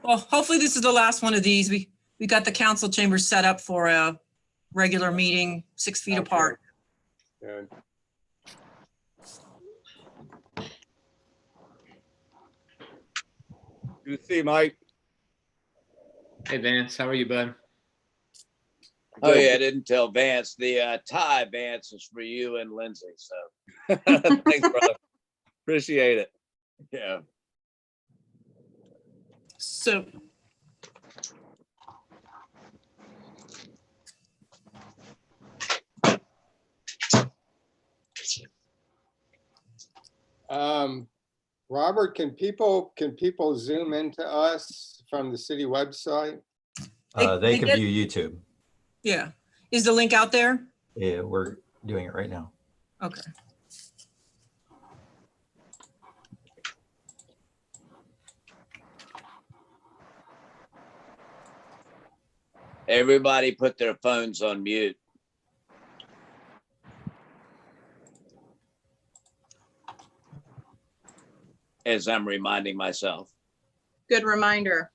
Well, hopefully this is the last one of these. We got the council chambers set up for a regular meeting, 6 feet Okay. apart. Good. You see, Mike? Hey Vance, how are you, bud? Oh yeah, I didn't tell Vance. The tie, Vance, is for you and Lindsay. So thanks, brother. Appreciate it. Yeah. So Robert, can people zoom into us from the city website? They can view YouTube. yeah, is the link out there? Yeah, we're doing it right now. Okay. Everybody put their phones on mute. As I'm reminding myself. Good reminder.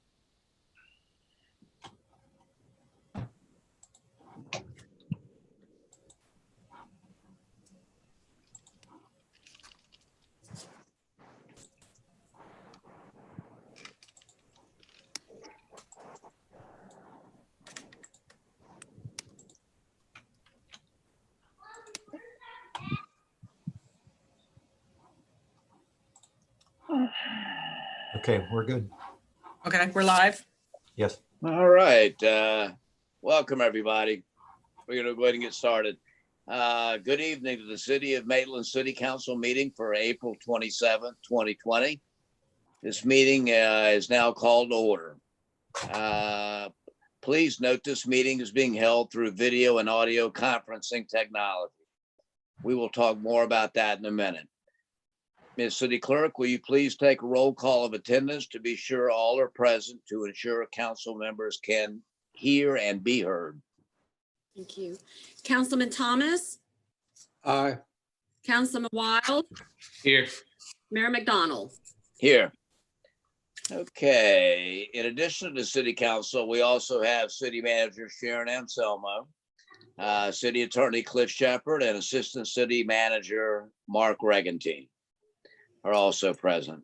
Okay, we're good. Okay, we're live. Yes. All right. Welcome, everybody. We're going to go ahead and get started. Good evening to the City of Maitland City Council meeting for April 27th, 2020. This meeting is now called to order. Please note this meeting is being held through video and audio conferencing technology. We will talk more about that in a minute. Ms. City Clerk, will you please take a roll call of attendance to be sure all are present to ensure council members can hear and be heard? Thank you. Councilman Thomas, Aye. Councilman Wild, Here. Mayor McDonald. Here. Okay, in addition to the city council, we also have city manager Sharon Anselmo, city attorney Cliff Shepard, and assistant city manager Mark Regentine are also present.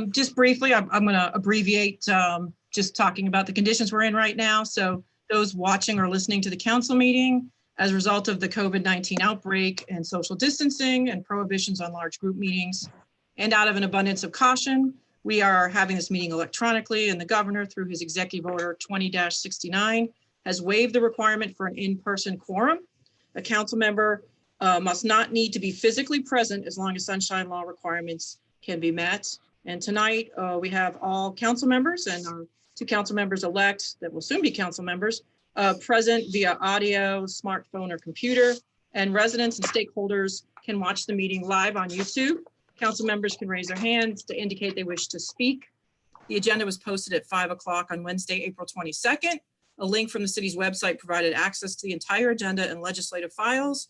Just briefly, I'm going to abbreviate just talking about the conditions we're in right now. So those watching or listening to the council meeting, as a result of the COVID-19 outbreak and social distancing and prohibitions on large group meetings, and out of an abundance of caution, we are having this meeting electronically, and the governor, through his executive order 20-69, has waived the requirement for an in-person quorum. A council member must not need to be physically present as long as sunshine law requirements can be met. And tonight we have all council members and our 2 council members elect that will soon be council members present via audio, smartphone, or computer. And residents and stakeholders can watch the meeting live on YouTube. Council members can raise their hands to indicate they wish to speak. The agenda was posted at 5 o'clock on Wednesday, April 22nd. A link from the city's website provided access to the entire agenda and legislative files.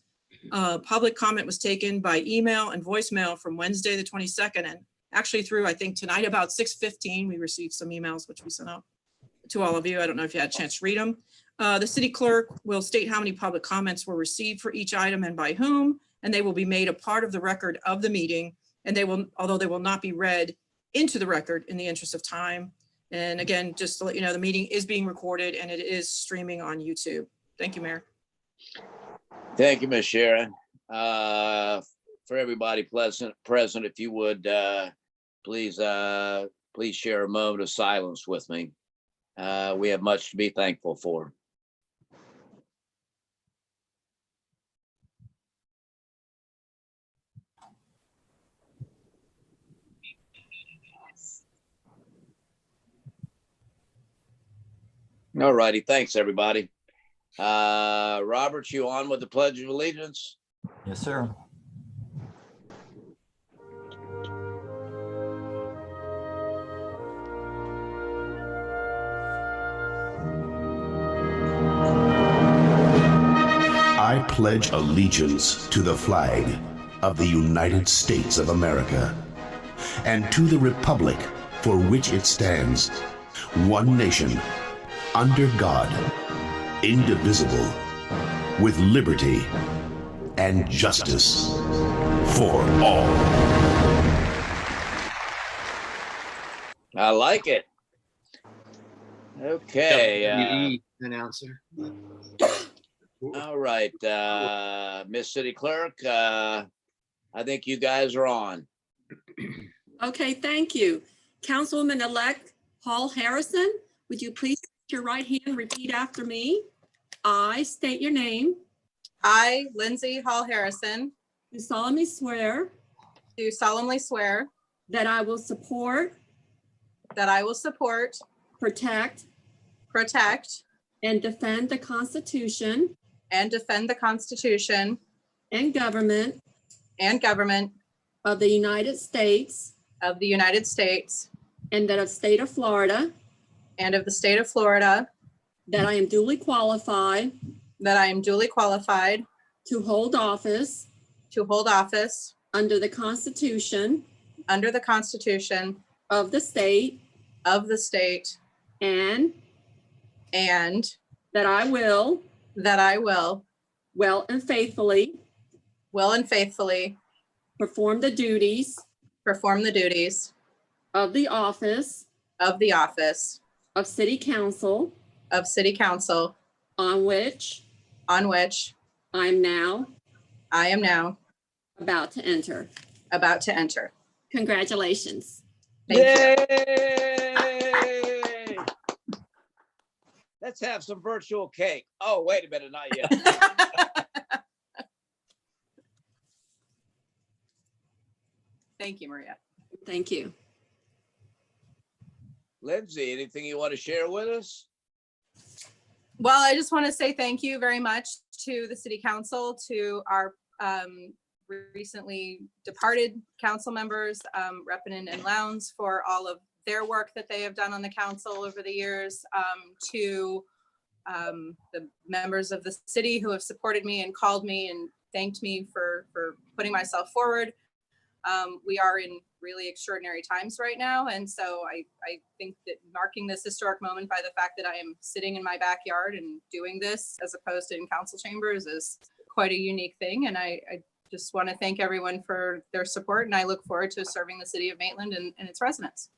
Public comment was taken by email and voicemail from Wednesday, the 22nd, and actually through, I think tonight about 6:15, we received some emails, which we sent out to all of you. I don't know if you had a chance to read them. The city clerk will state how many public comments were received for each item and by whom, and they will be made a part of the record of the meeting. And they will, although they will not be read into the record in the interest of time. And again, just to let you know, the meeting is being recorded and it is streaming on YouTube. Thank you, Mayor. Thank you, Ms. Sharon. For everybody present, if you would, please share a moment of silence with me. We have much to be thankful for. All righty, thanks, everybody. Robert, you on with the Pledge of Allegiance? Yes, sir. I pledge allegiance to the flag of the United States of America, and to the republic for which it stands, one nation, under God, indivisible, with liberty and justice for all. I like it. Okay. WWE announcer. All right, Miss City Clerk, I think you guys are on. Okay, thank you. Councilwoman-elect Paul Harrison, would you please raise your right hand and repeat after me? I state your name. I, Lindsay Hall Harrison, Do solemnly swear do solemnly swear that I will support, that I will support, protect, protect, and defend the Constitution and defend the Constitution and government and government of the United States of the United States and that of state of Florida, and of the state of Florida, that I am duly qualified that I am duly qualified to hold office to hold office under the Constitution under the Constitution of the state, of the state, and and that I will that I will well and faithfully perform the duties perform the duties of the office of the office of City Council of City Council on which on which I am now I am now about to enter. about to enter. Congratulations. Thank you. Yay! Let's have some virtual cake. Oh, wait a minute, not yet. Thank you, Maria. Thank you. Lindsay, anything you want to share with us? Well, I just want to say thank you very much to the City Council, to our recently departed council members, Reppinen and Lowndes, for all of their work that they have done on the council over the years, to the members of the city who have supported me and called me and thanked me for putting myself forward. We are in really extraordinary times right now. And so I think that marking this historic moment by the fact that I am sitting in my backyard and doing this as opposed to in council chambers is quite a unique thing. And I just want to thank everyone for their support, and I look forward to serving the city of Maitland and its residents.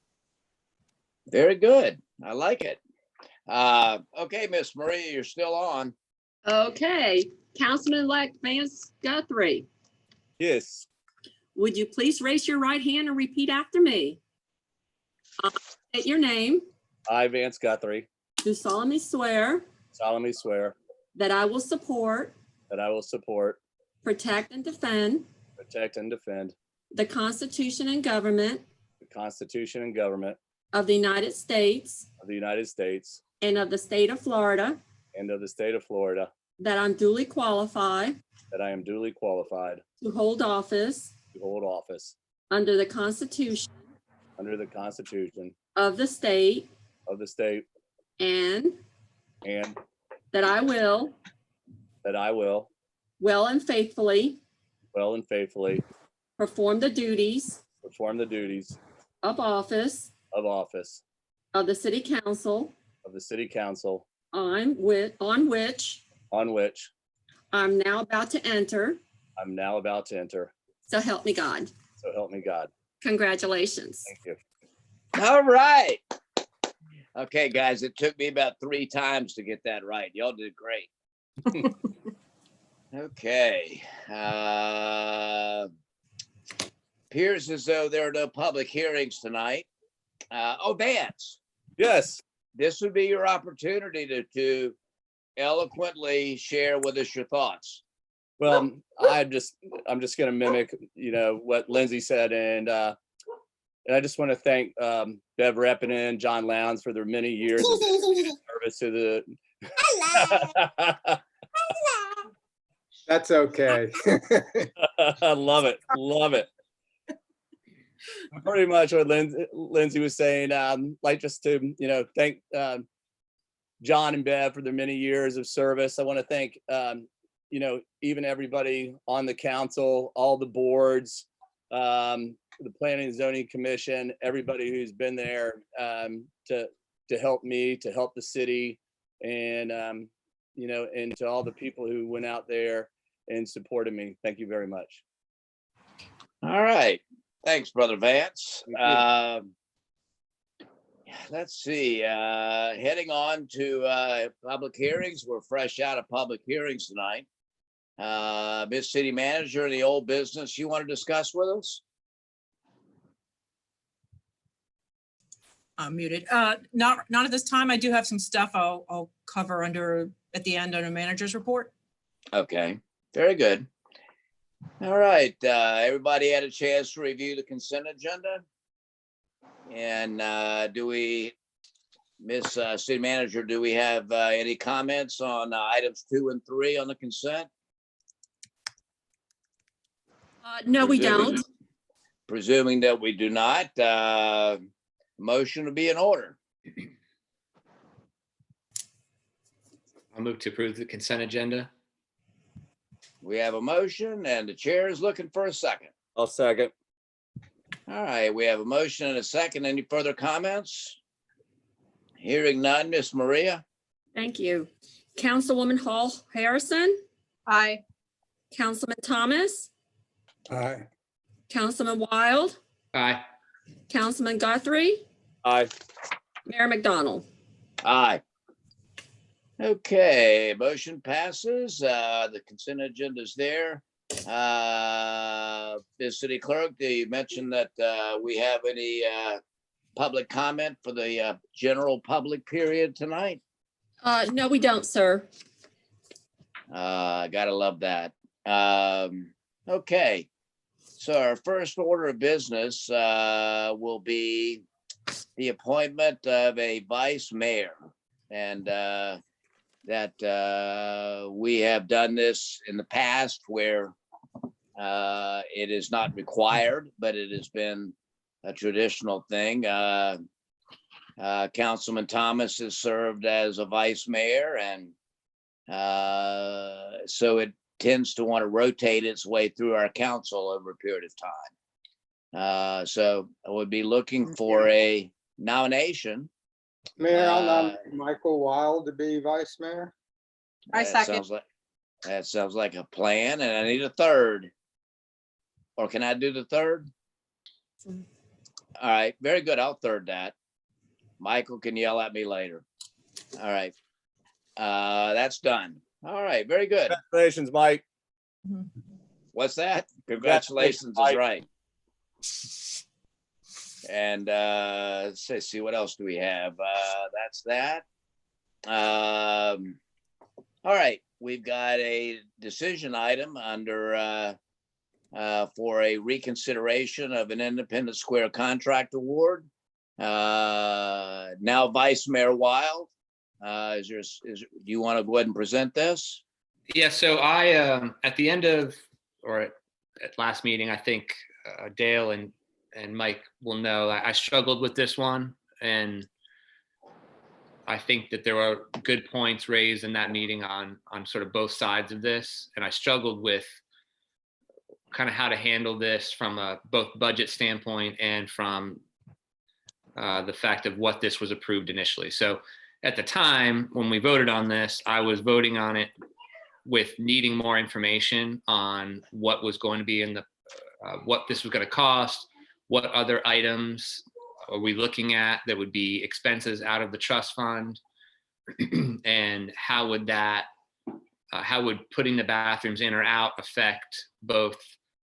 Very good. I like it. Okay, Miss Maria, you're still on. Okay, Councilman-elect Vance Guthrie, Yes. would you please raise your right hand and repeat after me? I state your name. I, Vance Guthrie, Do solemnly swear solemnly swear that I will support, that I will support, protect, and defend protect, and defend the Constitution and government the Constitution and government of the United States of the United States and of the state of Florida, and of the state of Florida, that I'm duly qualified that I am duly qualified to hold office to hold office under the Constitution under the Constitution of the state, of the state, and and that I will that I will well and faithfully well and faithfully perform the duties perform the duties of office of office of the City Council of the City Council on which on which I'm now about to enter. I'm now about to enter. So help me God. So help me God. Congratulations. Thank you. All right. Okay, guys, it took me about 3 times to get that right. Y'all did great. Okay. Appears as though there are no public hearings tonight. Oh, Vance, Yes. this would be your opportunity to eloquently share with us your thoughts. Well, I'm just going to mimic, what Lindsay said, and I just want to thank Bev Reppinen, John Lowndes for their many years of service to the. That's okay. I love it, love it. Pretty much what Lindsay was saying. Like just to thank John and Bev for their many years of service. I want to thank you know, even everybody on the council, all the boards, the Planning and Zoning Commission, everybody who's been there to help me, to help the city, and you know, and to all the people who went out there and supported me. Thank you very much. All right. Thanks, Brother Vance. Thank Let's see, heading on to public hearings. We're fresh out of public hearings tonight. Miss City Manager, the old business you want to discuss with us? I'm muted. Not at this time. I do have some stuff I'll cover at the end under manager's report. Okay, very good. All right, everybody had a chance to review the consent agenda? And Miss City Manager, do we have any comments on items 2 and 3 on the consent? No, we don't. Presuming that we do not, motion to be in order. I'll move to approve the consent agenda. We have a motion and the chair is looking for a second. I'll second. All right, we have a motion and a second. Any further comments? Hearing none, Miss Maria? Thank you. Councilwoman Hall Harrison, Aye. Councilman Thomas, Aye. Councilman Wild, Aye. Councilman Guthrie, Aye. Mayor McDonald. Aye. Okay, motion passes. The consent agenda is there. Ms. City Clerk, do you mention that we have any public comment for the general public period tonight? No, we don't, sir. Gotta love that. Okay, so our first order of business will be the appointment of a vice mayor. And that we have done this in the past where it is not required, but it has been a traditional thing. Councilman Thomas has served as a vice mayor, and so it tends to want to rotate its way through our council over a period of time. So I would be looking for a nomination. Mayor, I'll nominate Michael Wild to be vice mayor. I second. That sounds like a plan, and I need a third. Or can I do the third? All right, very good. I'll third that. Michael can yell at me later. All right. That's done. All right, very good. Congratulations, Mike. What's that? Congratulations is right. And let's see, what else do we have? That's that. All right, we've got a decision item under for a reconsideration of an Independent Square contract award. Now Vice Mayor Wild, do you want to go ahead and present this? Yeah, so I, at the end of, or at last meeting, I think Dale and Mike will know, I struggled with this one, and I think that there were good points raised in that meeting on sort of both sides of this, and I struggled with kind of how to handle this from a both budget standpoint and from the fact of what this was approved initially. So at the time when we voted on this, I was voting on it with needing more information on what was going to be in the what this was going to cost, what other items are we looking at that would be expenses out of the trust fund, and how would that how would putting the bathrooms in or out affect both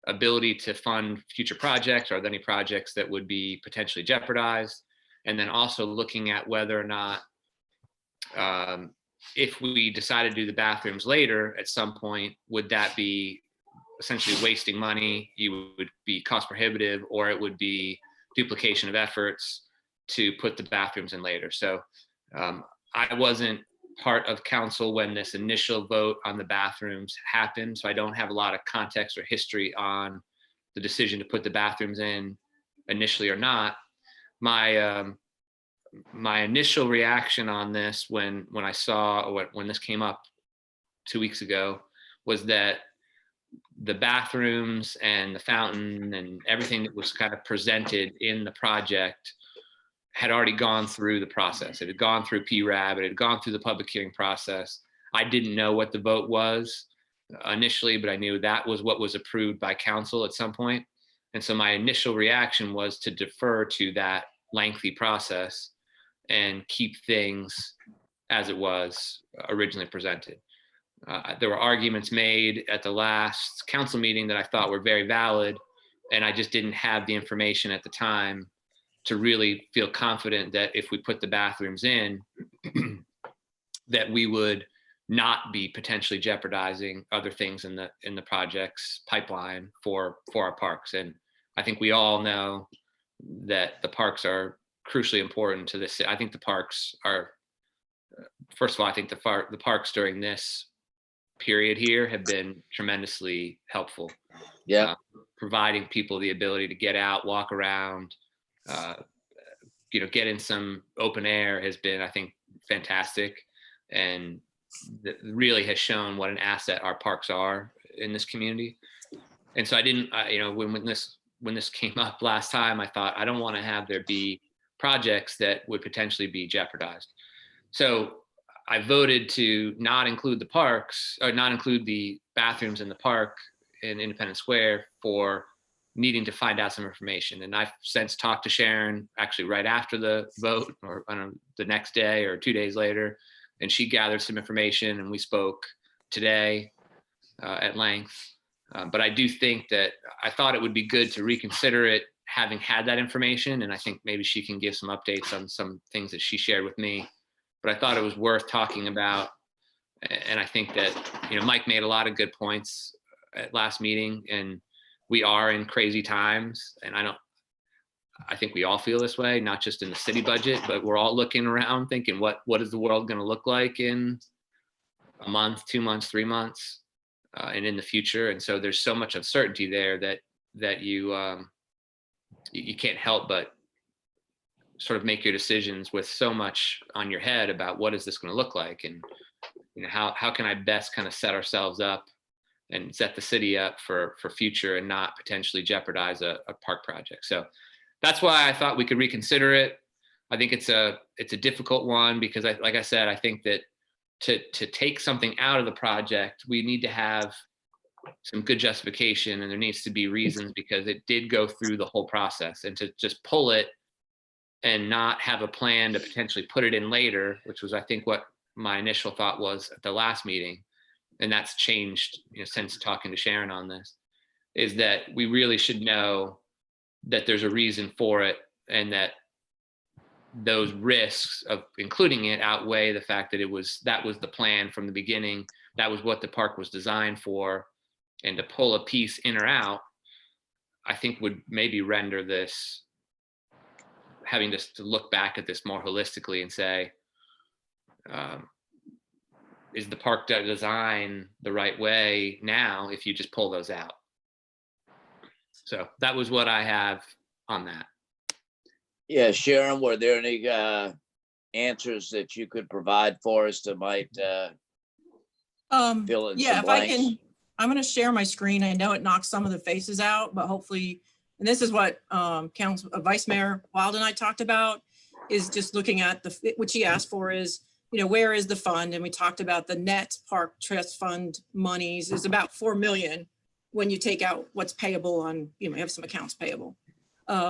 ability to fund future projects, or are there any projects that would be potentially jeopardized? And then also looking at whether or not, if we decided to do the bathrooms later at some point, would that be essentially wasting money? You would be cost prohibitive, or it would be duplication of efforts to put the bathrooms in later. So I wasn't part of council when this initial vote on the bathrooms happened, so I don't have a lot of context or history on the decision to put the bathrooms in initially or not. My initial reaction on this when I saw, or when this came up 2 weeks ago, was that the bathrooms and the fountain and everything that was kind of presented in the project had already gone through the process. It had gone through PRAB, it had gone through the public hearing process. I didn't know what the vote was initially, but I knew that was what was approved by council at some point. And so my initial reaction was to defer to that lengthy process and keep things as it was originally presented. There were arguments made at the last council meeting that I thought were very valid, and I just didn't have the information at the time to really feel confident that if we put the bathrooms in, that we would not be potentially jeopardizing other things in the project's pipeline for our parks. And I think we all know that the parks are crucially important to this. I think the parks are, first of all, I think the parks during this period here have been tremendously helpful. Yeah. Providing people the ability to get out, walk around, get in some open air has been, I think, fantastic, and that really has shown what an asset our parks are in this community. And so I didn't, when this came up last time, I thought, I don't want to have there be projects that would potentially be jeopardized. So I voted to not include the parks, or not include the bathrooms in the park in Independence Square, for needing to find out some information. And I've since talked to Sharon, actually right after the vote, or I don't know, the next day or 2 days later, and she gathered some information, and we spoke today at length. But I do think that I thought it would be good to reconsider it, having had that information, and I think maybe she can give some updates on some things that she shared with me. But I thought it was worth talking about, and I think that Mike made a lot of good points at last meeting, and we are in crazy times, and I think we all feel this way, not just in the city budget, but we're all looking around thinking, what is the world going to look like in a month, 2 months, 3 months, and in the future. And so there's so much uncertainty there that you can't help but sort of make your decisions with so much on your head about what is this going to look like, and how can I best kind of set ourselves up and set the city up for future, and not potentially jeopardize a park project. So that's why I thought we could reconsider it. I think it's a difficult one, because like I said, I think that to take something out of the project, we need to have some good justification, and there needs to be reasons, because it did go through the whole process. And to just pull it and not have a plan to potentially put it in later, which was, I think, what my initial thought was at the last meeting, and that's changed since talking to Sharon on this, is that we really should know that there's a reason for it, and that those risks of including it outweigh the fact that that was the plan from the beginning. That was what the park was designed for. And to pull a piece in or out, I think would maybe render this, having to look back at this more holistically and say, is the park design the right way now if you just pull those out? So that was what I have on that. Yeah, Sharon, were there any answers that you could provide for us that might fill in Yeah, some if I blanks? can, I'm going to share my screen. I know it knocks some of the faces out, but hopefully, and this is what Vice Mayor Wild and I talked about, is just looking at what she asked for is, where is the fund? And we talked about the net park trust fund monies is about 4 million when you take out what's payable on, you have some accounts payable.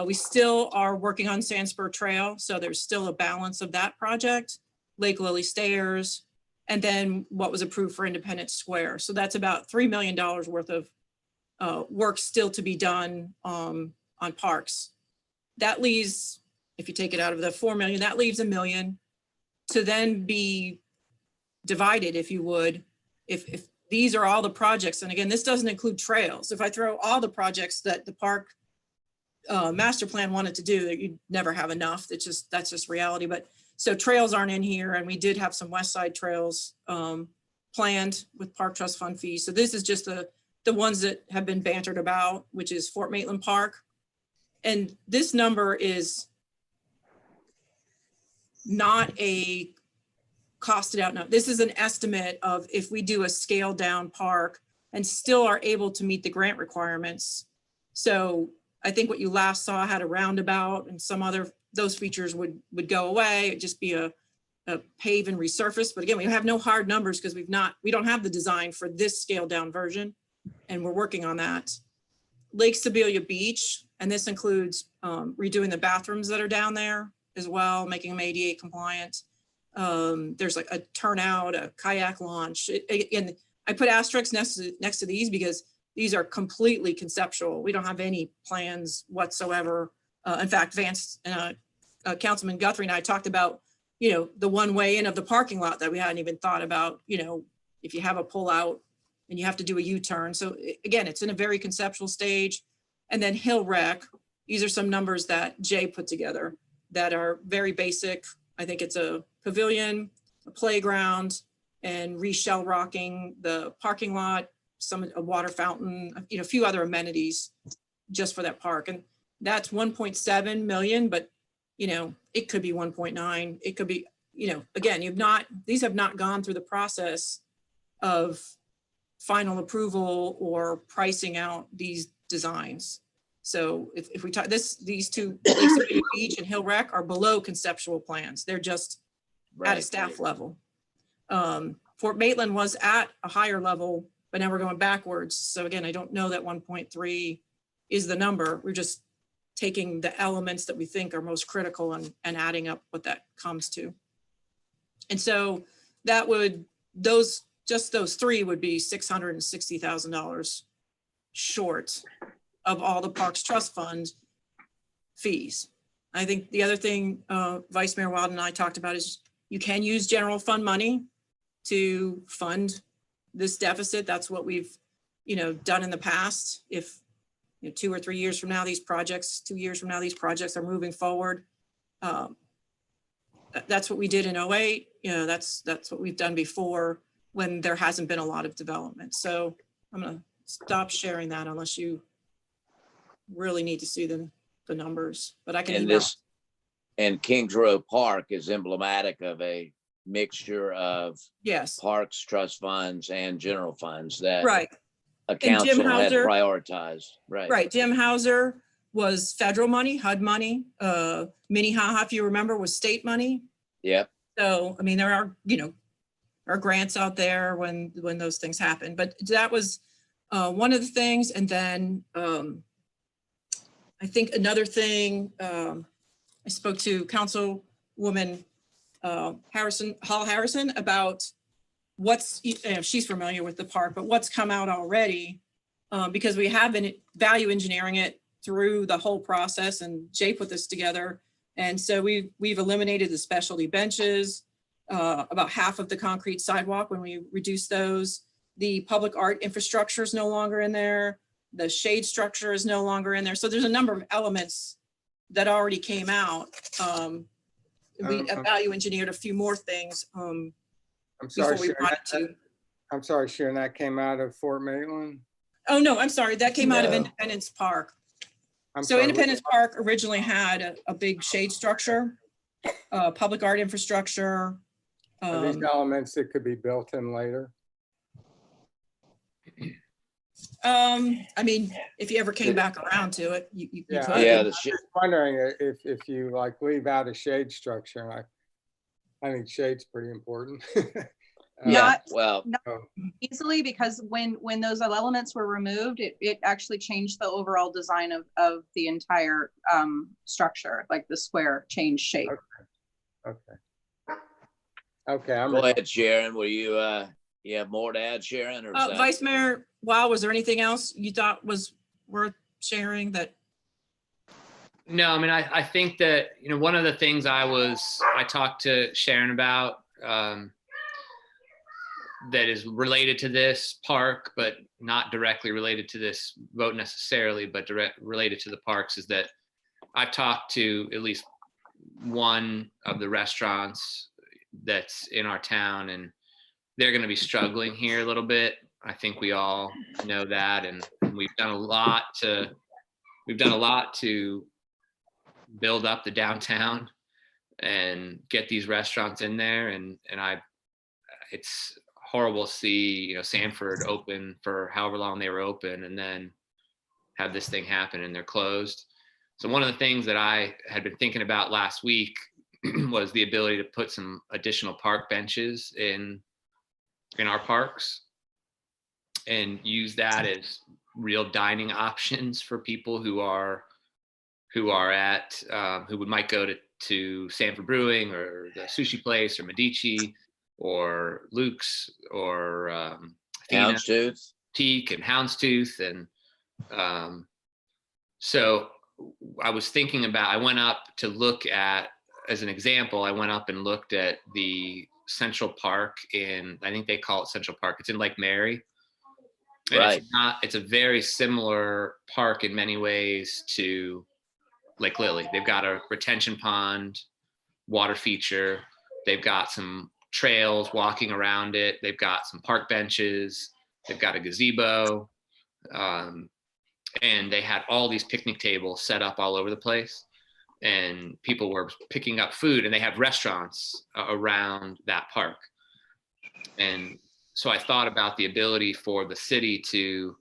We still are working on Sandspur Trail, so there's still a balance of that project, Lake Lily Stairs, and then what was approved for Independence Square. So that's about $3 million worth of work still to be done on parks. That leaves, if you take it out of the 4 million, that leaves $1 million to then be divided, if you would, if these are all the projects. And again, this doesn't include trails. If I throw all the projects that the park master plan wanted to do, that you'd never have enough. That's just reality. But so trails aren't in here, and we did have some West Side trails planned with Park Trust Fund fees. So this is just the ones that have been bantered about, which is Fort Maitland Park. And this number is not a costed out number. This is an estimate of if we do a scaled down park and still are able to meet the grant requirements. So I think what you last saw had a roundabout and some other, those features would go away. It'd just be a pave and resurface. But again, we have no hard numbers because we don't have the design for this scaled down version, and we're working on that. Lake Sibylla Beach, and this includes redoing the bathrooms that are down there as well, making them ADA compliant. There's like a turnout, a kayak launch. And I put asterisks next to these because these are completely conceptual. We don't have any plans whatsoever. In fact, Vance, Councilman Guthrie and I talked about, the one way in of the parking lot that we hadn't even thought about, if you have a pull out and you have to do a U-turn. So again, it's in a very conceptual stage. And then Hill Rec, these are some numbers that Jay put together that are very basic. I think it's a pavilion, a playground, and re-shell rocking the parking lot, a water fountain, a few other amenities just for that park. And that's 1.7 million, but it could be 1.9. It could be, again, these have not gone through the process of final approval or pricing out these designs. So if we talk these two, Lake Sibylla Beach and Hill Rec, are below conceptual plans. They're just at a staff level. Fort Maitland was at a higher level, but now we're going backwards. So again, I don't know that 1.3 is the number. We're just taking the elements that we think are most critical and adding up what that comes to. And so that would, those three would be $660,000 short of all the Parks Trust Fund fees. I think the other thing Vice Mayor Wilden and I talked about is you can use general fund money to fund this deficit. That's what we've, done in the past. If 2 or 3 years from now, 2 years from now, these projects are moving forward. That's what we did in 08. That's what we've done before when there hasn't been a lot of development. So I'm going to stop sharing that unless you really need to see the numbers, but I can email. And Kings Row Park is emblematic of a mixture of parks, trust funds, and general funds that a council had prioritized. Right. Jim Hauser was federal money, HUD money. Minnehaha, if you remember, was state money. Yep. So, I mean, there are grants out there when those things happen, but that was one of the things. And then I think another thing, I spoke to Councilwoman Hall Harrison about she's familiar with the park, but what's come out already, because we have been value engineering it through the whole process, and Jay put this together. And so we've eliminated the specialty benches, about half of the concrete sidewalk when we reduce those. The public art infrastructure is no longer in there. The shade structure is no longer in there. So there's a number of elements that already came out. We value engineered a few more things. I'm sorry, Sharon, that came out of Fort Maitland? Oh, no, I'm sorry. That came out of Independence Park. Independence Park originally had a big shade structure, public art infrastructure. Are these elements that could be built in later? I mean, if you ever came back around to it, you could. Yeah, I'm just wondering if you leave out a shade structure. I think shade's pretty important. Not easily, because when those elements were removed, it actually changed the overall design of the entire structure, like the square changed shape. Okay. Go ahead, Sharon. Were you have more to add, Sharon? Or Vice Mayor, was there anything else you thought was worth sharing that? No, I mean, I think that, one of the things I talked to Sharon about that is related to this park, but not directly related to this vote necessarily, but related to the parks, is that I've talked to at least one of the restaurants that's in our town, and they're going to be struggling here a little bit. I think we all know that, and we've done a lot to build up the downtown and get these restaurants in there, and it's horrible to see, Sanford open for however long they were open and then have this thing happen and they're closed. So one of the things that I had been thinking about last week was the ability to put some additional park benches in our parks and use that as real dining options for people who might go to Sanford Brewing or the sushi place or Medici or Luke's or Athena, Houndstooth. Teak and Houndstooth. And so I was thinking about, I went up to look at, as an example, I went up and looked at the Central Park I think they call it Central Park. It's in Lake Mary. And Right. it's a very similar park in many ways to Lake Lily. They've got a retention pond, water feature. They've got some trails walking around it. They've got some park benches. They've got a gazebo. And they had all these picnic tables set up all over the place. And people were picking up food, and they have restaurants around that park. And so I thought about the ability for the city to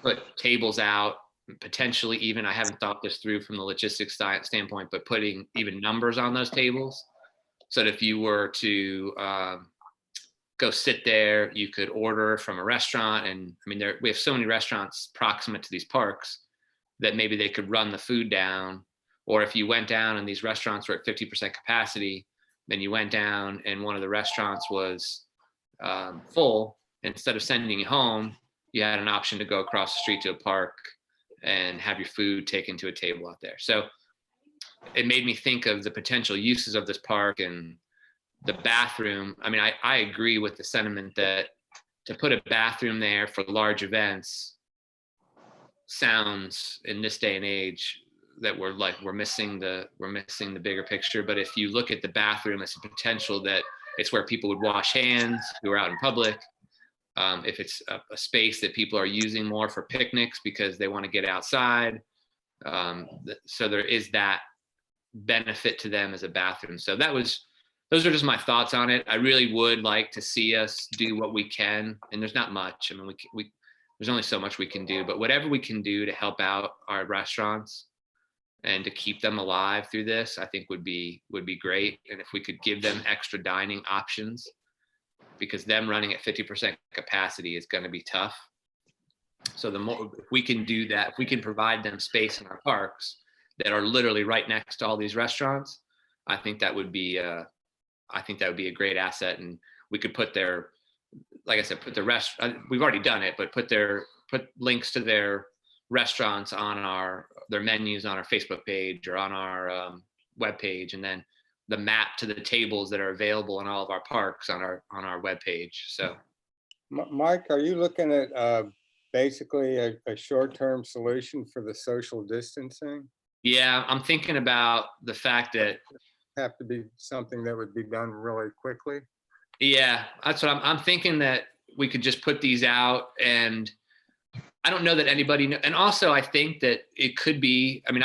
put tables out, potentially even, I haven't thought this through from the logistics standpoint, but putting even numbers on those tables so that if you were to go sit there, you could order from a restaurant. And I mean, we have so many restaurants proximate to these parks that maybe they could run the food down. Or if you went down and these restaurants were at 50% capacity, then you went down and one of the restaurants was full, instead of sending you home, you had an option to go across the street to a park and have your food taken to a table out there. So it made me think of the potential uses of this park and the bathroom. I mean, I agree with the sentiment that to put a bathroom there for large events sounds, in this day and age, that we're missing the bigger picture. But if you look at the bathroom as a potential that it's where people would wash hands who are out in public. If it's a space that people are using more for picnics because they want to get outside. So there is that benefit to them as a bathroom. So those are just my thoughts on it. I really would like to see us do what we can. And there's not much. I mean, there's only so much we can do, but whatever we can do to help out our restaurants and to keep them alive through this, I think would be great. And if we could give them extra dining options, because them running at 50% capacity is going to be tough. So the more, if we can do that, if we can provide them space in our parks that are literally right next to all these restaurants, I think that would be a great asset. And we could put like I said, we've already done it, but put links to their restaurants on their menus on our Facebook page or on our web page, and then the map to the tables that are available in all of our parks on our web page. So, Mike, are you looking at basically a short-term solution for the social distancing? Yeah, I'm thinking about the fact that Have to be something that would be done really quickly. Yeah, that's what I'm thinking, that we could just put these out, and I don't know that anybody and also I think that it could be, I mean,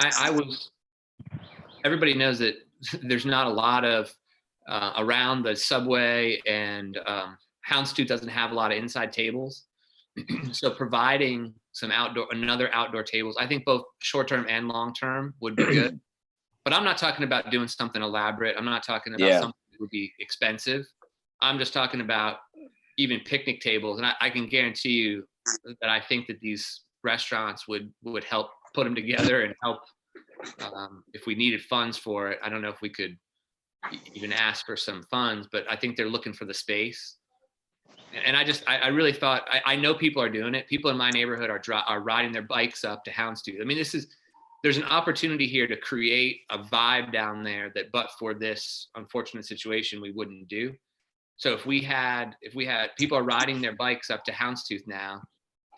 everybody knows that there's not a lot of around the subway, and Houndstooth doesn't have a lot of inside tables. So providing some another outdoor tables, I think both short-term and long-term would be good. But I'm not talking about doing something elaborate. I'm not talking about something that would be expensive. I'm just talking about even picnic tables. And I can guarantee you that I think that these restaurants would help put them together and help if we needed funds for it. I don't know if we could even ask for some funds, but I think they're looking for the space. And I really thought, I know people are doing it. People in my neighborhood are riding their bikes up to Houndstooth. I mean, there's an opportunity here to create a vibe down there that, but for this unfortunate situation, we wouldn't do. So if we had people are riding their bikes up to Houndstooth now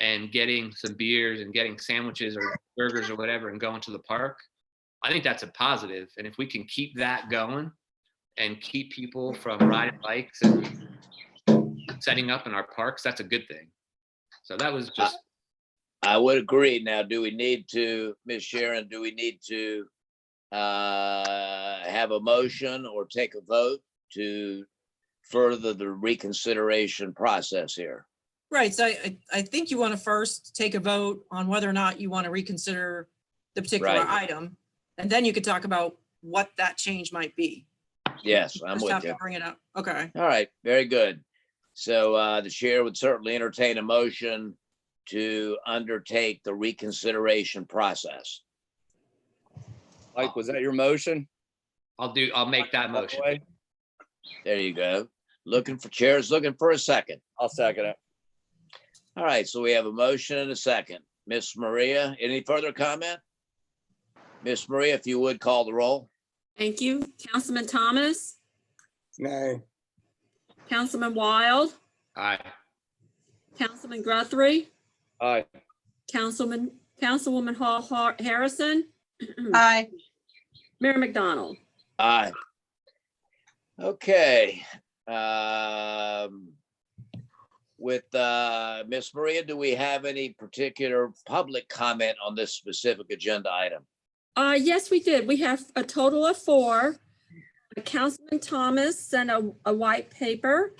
and getting some beers and getting sandwiches or burgers or whatever and going to the park, I think that's a positive. And if we can keep that going and keep people from riding bikes and setting up in our parks, that's a good thing. So that was just. I would agree. Now, do we need to, Ms. Sharon, do we need to have a motion or take a vote further the reconsideration process here? Right, so I think you want to first take a vote on whether or not you want to reconsider the particular Right. item. And then you could talk about what that change might be. Yes, I'm Just with have you. to bring it up. Okay. All right, very good. So the chair would certainly entertain a motion to undertake the reconsideration process. Mike, was that your motion? I'll make that By the motion. way, There you go. Looking for chairs, looking for a second. I'll second it. All right, so we have a motion and a second. Miss Maria, any further comment? Miss Maria, if you would call the roll. Thank you. Councilman Thomas, Nay. Councilman Wild, Aye. Councilman Guthrie, Aye. Councilwoman Hall Harrison, Aye. Mayor McDonald. Aye. Okay. With Miss Maria, do we have any particular public comment on this specific agenda item? Yes, we did. We have a total of 4. Councilman Thomas sent a white paper,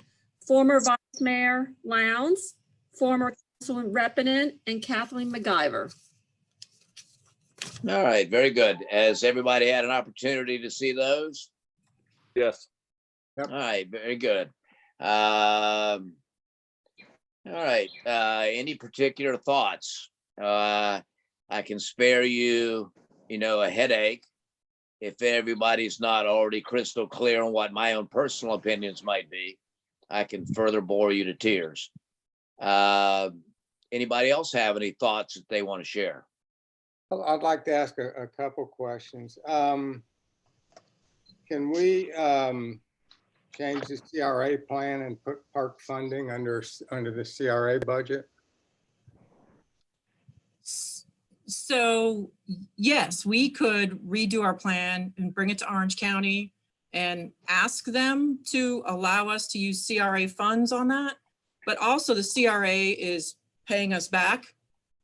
former Vice Mayor Lowndes, former Councilman Reppinen, and Kathleen McIver. All right, very good. Has everybody had an opportunity to see those? Yes. All right, very good. All right, any particular thoughts? I can spare you, a headache if everybody's not already crystal clear on what my own personal opinions might be. I can further bore you to tears. Anybody else have any thoughts that they want to share? I'd like to ask a couple questions. Can we change the CRA plan and put park funding under the CRA budget? So yes, we could redo our plan and bring it to Orange County and ask them to allow us to use CRA funds on that. But also the CRA is paying us back,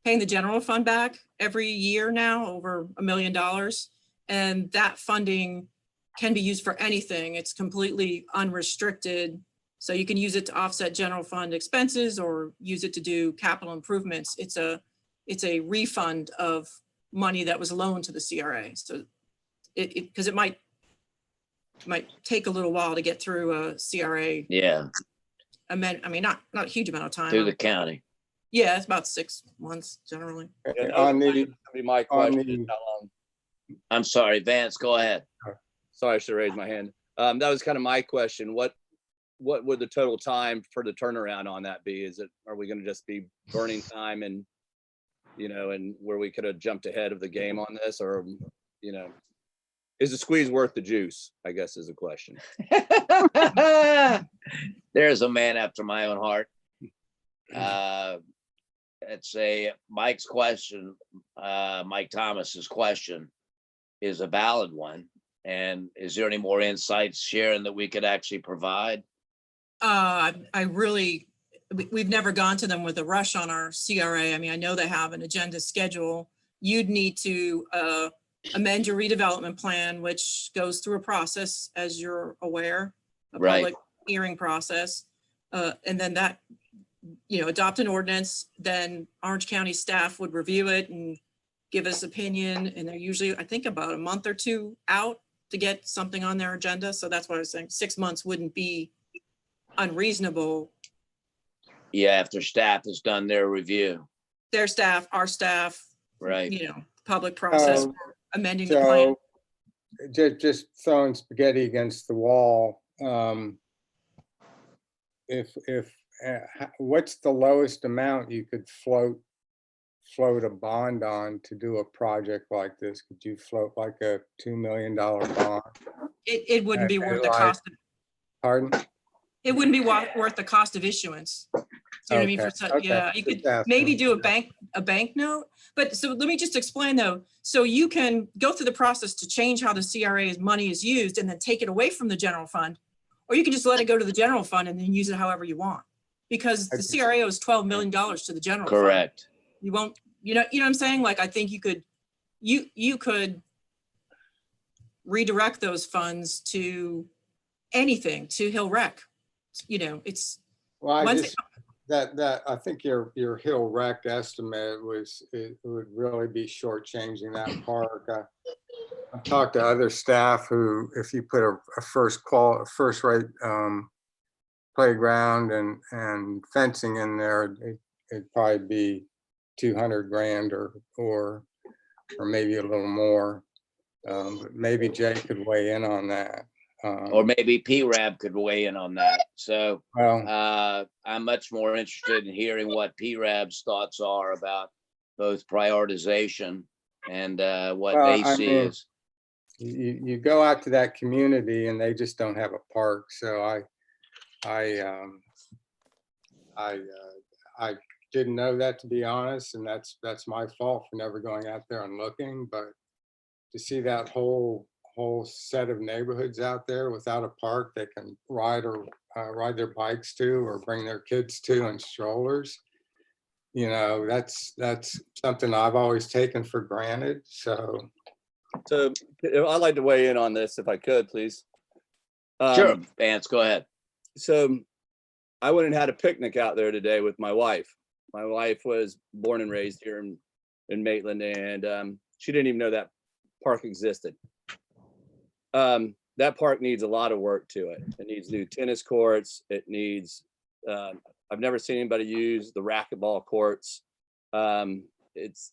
paying the general fund back every year now, over $1 million. And that funding can be used for anything. It's completely unrestricted. So you can use it to offset general fund expenses or use it to do capital improvements. It's a refund of money that was loaned to the CRA. So because it might take a little while to get through a CRA. Yeah, Not a huge amount of time. through the county. Yeah, it's about 6 months generally. Yeah, On that the, would be my on question. the- How long? I'm sorry, Vance, go ahead. Sorry, I should raise my hand. That was kind of my question. What would the total time for the turnaround on that be? Are we going to just be burning time and, and where we could have jumped ahead of the game on this, or, is the squeeze worth the juice, I guess is the question. There's a man after my own heart. It's Mike's question, Mike Thomas's question is a valid one. And is there any more insights, Sharon, that we could actually provide? We've never gone to them with a rush on our CRA. I know they have an agenda schedule. You'd need to amend your redevelopment plan, which goes through a process, as you're aware, a Right. public hearing process. And then that, adopt an ordinance, then Orange County staff would review it and give us opinion. And they're usually, I think, about a month or 2 out to get something on their agenda. So that's why I was saying 6 months wouldn't be unreasonable. Yeah, after staff has done their review, Their staff, our staff, right? public process for amending the plan. So just throwing spaghetti against the wall. What's the lowest amount you could float a bond on to do a project like this? Could you float like a $2 million bond? It wouldn't be worth the Like- cost. Pardon? It wouldn't be worth the cost of issuance. Do you know what I mean? Okay, Yeah, you could just asking. maybe do a bank note. But so let me just explain though. So you can go through the process to change how the CRA's money is used and then take it away from the general fund. Or you can just let it go to the general fund and then use it however you want. Because the CRA owes $12 million to the general fund. Correct. You won't, you know what I'm saying? Like, I think you could redirect those funds to anything, to Hill Rec, you know, it's, Well, I once just, that, I think your hill rec estimate it would really be shortchanging that park. I've talked to other staff who, if you put a first rate playground and fencing in there, it'd probably be 200 grand or maybe a little more. But maybe Jay could weigh in on that. Or maybe PRAB could weigh in on that. So Well, I'm much more interested in hearing what PRAB's thoughts are about both prioritization and what Well, they I see mean, as. you go out to that community and they just don't have a park. So I didn't know that, to be honest, and that's my fault for never going out there and looking. But to see that whole set of neighborhoods out there without a park they can ride their bikes to or bring their kids to in strollers, you know, that's something I've always taken for granted. So I'd like to weigh in on this if I could, please. Sure, Vance, go ahead. So I went and had a picnic out there today with my wife. My wife was born and raised here in Maitland, and she didn't even know that park existed. That park needs a lot of work to it. It needs new tennis courts. It needs, I've never seen anybody use the racquetball courts. It's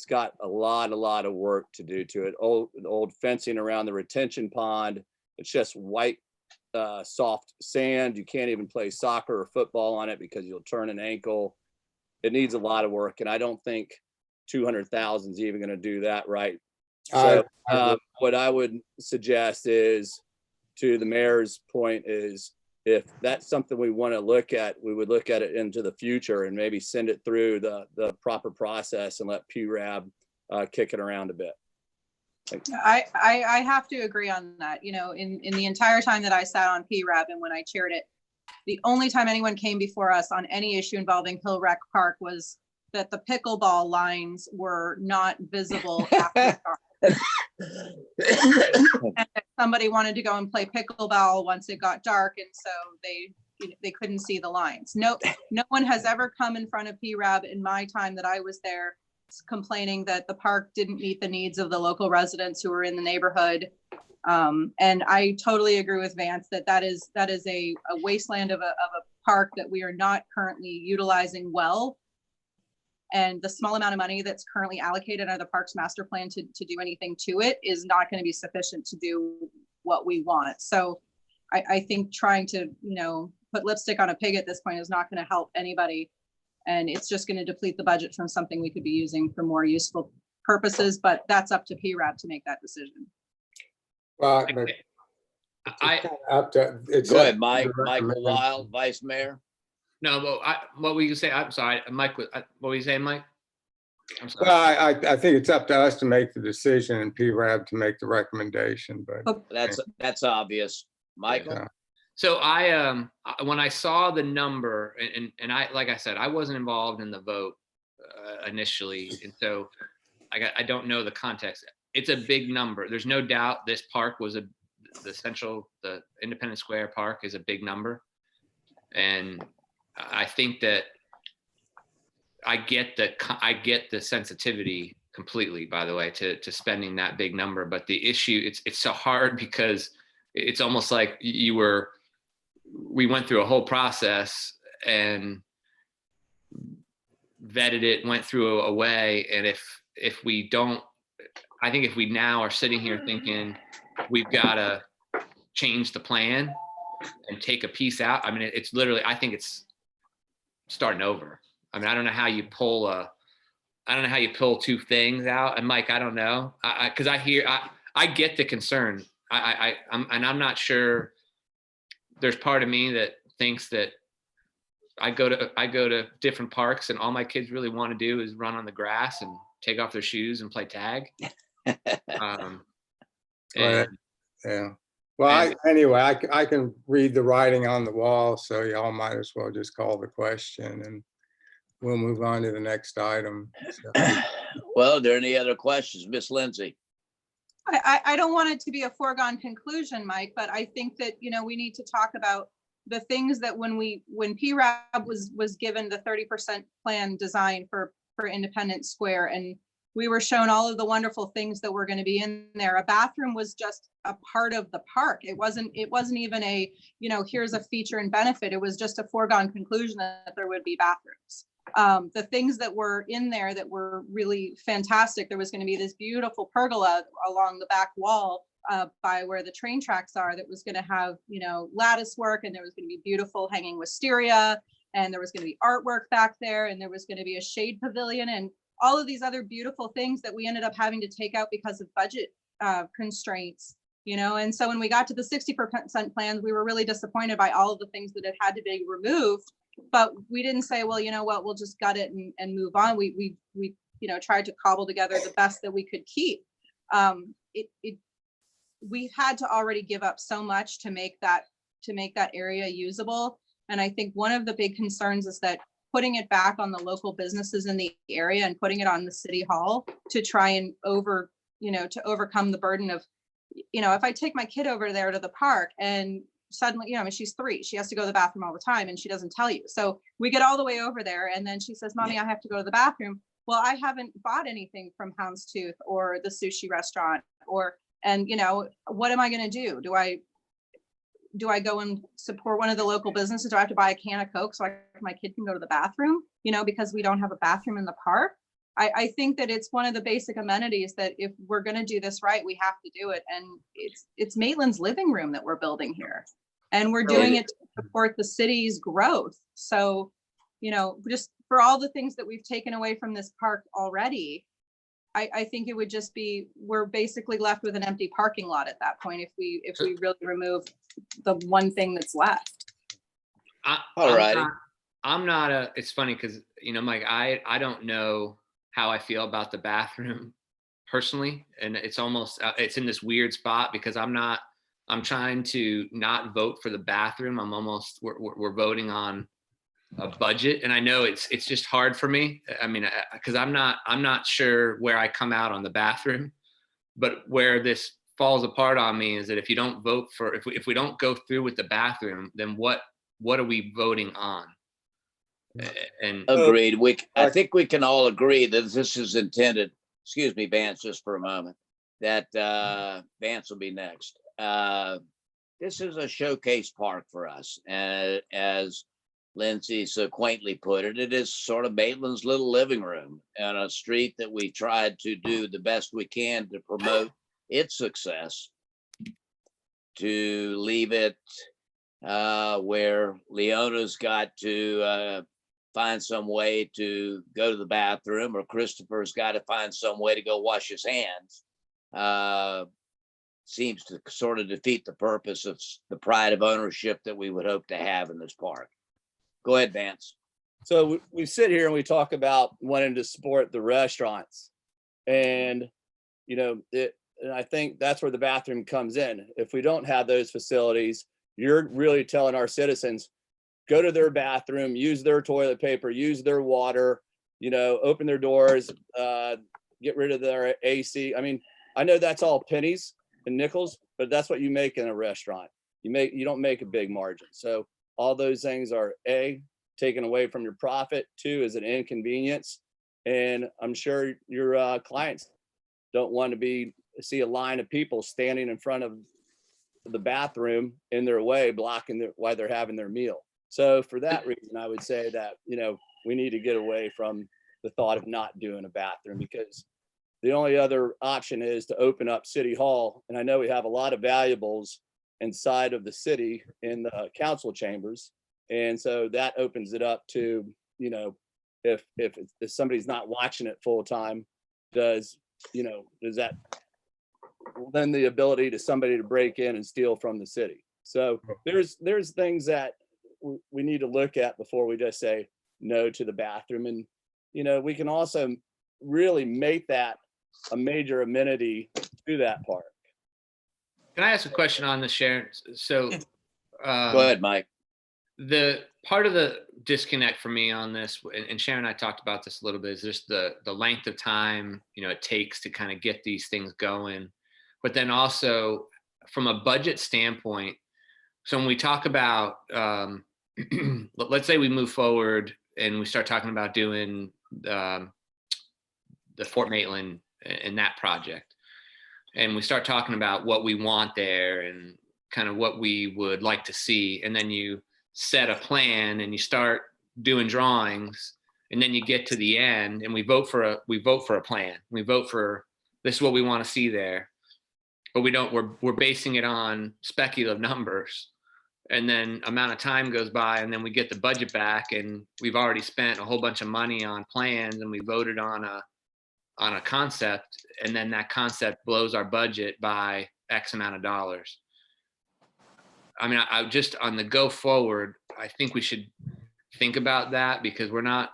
got a lot of work to do to it. Old fencing around the retention pond. It's just white, soft sand. You can't even play soccer or football on it because you'll turn an ankle. It needs a lot of work, and I don't think 200,000 is even going to do that right. So what I would suggest is, to the mayor's point, is if that's something we want to look at, we would look at it into the future and maybe send it through the proper process and let PRAB kick it around a bit. I have to agree on that. You know, in the entire time that I sat on PRAB and when I chaired it, the only time anyone came before us on any issue involving Hill Rec Park was that the pickleball lines were not visible after dark. And somebody wanted to go and play pickleball once it got dark, and so they couldn't see the lines. No one has ever come in front of PRAB in my time that I was there complaining that the park didn't meet the needs of the local residents who were in the neighborhood. And I totally agree with Vance that is a wasteland of a park that we are not currently utilizing well. And the small amount of money that's currently allocated under the Parks Master Plan to do anything to it is not going to be sufficient to do what we want. So I think trying to, you know, put lipstick on a pig at this point is not going to help anybody. And it's just going to deplete the budget from something we could be using for more useful purposes, but that's up to PRAB to make that decision. well, but it's Go ahead, up Mike. to the Michael Wild, Vice Mayor. No, but what were you say? I'm sorry, Mike. What were you saying, Mike? I'm sorry. Well, I think it's up to us to make the decision and PRAB to make the recommendation, but That's obvious. Michael. Yeah. So when I saw the number, and I, like I said, I wasn't involved in the vote initially, and so I don't know the context. It's a big number. There's no doubt this park was the Independence Square Park is a big number, and I think that I get the sensitivity completely, by the way, to spending that big number. But the issue, it's so hard because it's almost like we went through a whole process and vetted it, went through a way. And if we don't, I think if we now are sitting here thinking we've got to change the plan and take a piece out, I mean, it's literally, I think it's starting over. I mean, I don't know how you pull two things out. And Mike, I don't know, because I get the concern. I'm not sure. There's part of me that thinks that I go to different parks and all my kids really want to do is run on the grass and take off their shoes and play tag. yeah. Well, anyway, I can read the writing on the wall, so y'all might as well just call the question and we'll move on to the next item. So. Well, are there any other questions, Miss Lindsay? I don't want it to be a foregone conclusion, Mike, but I think that, you know, we need to talk about the things that when PRAB was given the 30% plan design for Independence Square, and we were shown all of the wonderful things that were going to be in there. A bathroom was just a part of the park. It wasn't even a, here's a feature and benefit. It was just a foregone conclusion that there would be bathrooms. The things that were in there that were really fantastic, there was going to be this beautiful pergola along the back wall by where the train tracks are that was going to have, lattice work, and there was going to be beautiful hanging wisteria, and there was going to be artwork back there, and there was going to be a shade pavilion, and all of these other beautiful things that we ended up having to take out because of budget constraints, and so when we got to the 60% plans, we were really disappointed by all of the things that had to be removed, but we didn't say, well, you know what, we'll just gut it and move on. We tried to cobble together the best that we could keep. We had to already give up so much to make that area usable. And I think one of the big concerns is that putting it back on the local businesses in the area and putting it on the city hall to try and overcome the burden of, if I take my kid over there to the park and suddenly, she's 3, she has to go to the bathroom all the time and she doesn't tell you. So we get all the way over there and then she says, Mommy, I have to go to the bathroom. Well, I haven't bought anything from Houndstooth or the sushi restaurant and what am I going to do? Do I go and support one of the local businesses? Do I have to buy a can of Coke so my kid can go to the bathroom, because we don't have a bathroom in the park? I think that it's one of the basic amenities that if we're going to do this right, we have to do it. And it's Maitland's living room that we're building here. And we're doing it to support the city's growth. So, just for all the things that we've taken away from this park already, I think it would just be, we're basically left with an empty parking lot at that point if we really remove the one thing that's left. All righty. It's funny because, Mike, I don't know how I feel about the bathroom personally. And it's almost, it's in this weird spot because I'm trying to not vote for the bathroom. We're voting on a budget. And I know it's just hard for me. I mean, because I'm not sure where I come out on the bathroom, but where this falls apart on me is that if you don't vote for, if we don't go through with the bathroom, then what are we voting on? And agreed. I think we can all agree that this is intended, excuse me, Vance, just for a moment, that Vance will be next. This is a showcase park for us. As Lindsay so quaintly put it, it is sort of Maitland's little living room on a street that we tried to do the best we can to promote its success, to leave it where Leona's got to find some way to go to the bathroom, or Christopher's got to find some way to go wash his hands, seems to sort of defeat the purpose of the pride of ownership that we would hope to have in this park. Go ahead, Vance. So we sit here and we talk about wanting to support the restaurants, and and I think that's where the bathroom comes in. If we don't have those facilities, you're really telling our citizens, go to their bathroom, use their toilet paper, use their water, open their doors, get rid of their AC. I mean, I know that's all pennies and nickels, but that's what you make in a restaurant. You don't make a big margin. So all those things are taken away from your profit. 2 is an inconvenience. And I'm sure your clients don't want to see a line of people standing in front of the bathroom in their way, blocking while they're having their meal. So for that reason, I would say that, we need to get away from the thought of not doing a bathroom, because the only other option is to open up City Hall. And I know we have a lot of valuables inside of the city in the council chambers. And so that opens it up to, if somebody's not watching it full time, does that lend the ability to somebody to break in and steal from the city? So there's things that we need to look at before we just say no to the bathroom. And, we can also really make that a major amenity to that park. can I ask a question on this, Sharon? So Go ahead, Mike. the part of the disconnect for me on this, and Sharon and I talked about this a little bit, is just the length of time it takes to kind of get these things going. But then also from a budget standpoint, So when we talk about, let's say we move forward and we start talking about doing the Fort Maitland and that project, and we start talking about what we want there and kind of what we would like to see, and then you set a plan and you start doing drawings, and then you get to the end and we vote for a plan. We vote for, this is what we want to see there, but we're basing it on speculative numbers. And then amount of time goes by, and then we get the budget back, and we've already spent a whole bunch of money on plans, and we voted on a concept, and then that concept blows our budget by X amount of dollars. I mean, I just, on the go forward, I think we should think about that, because we're not,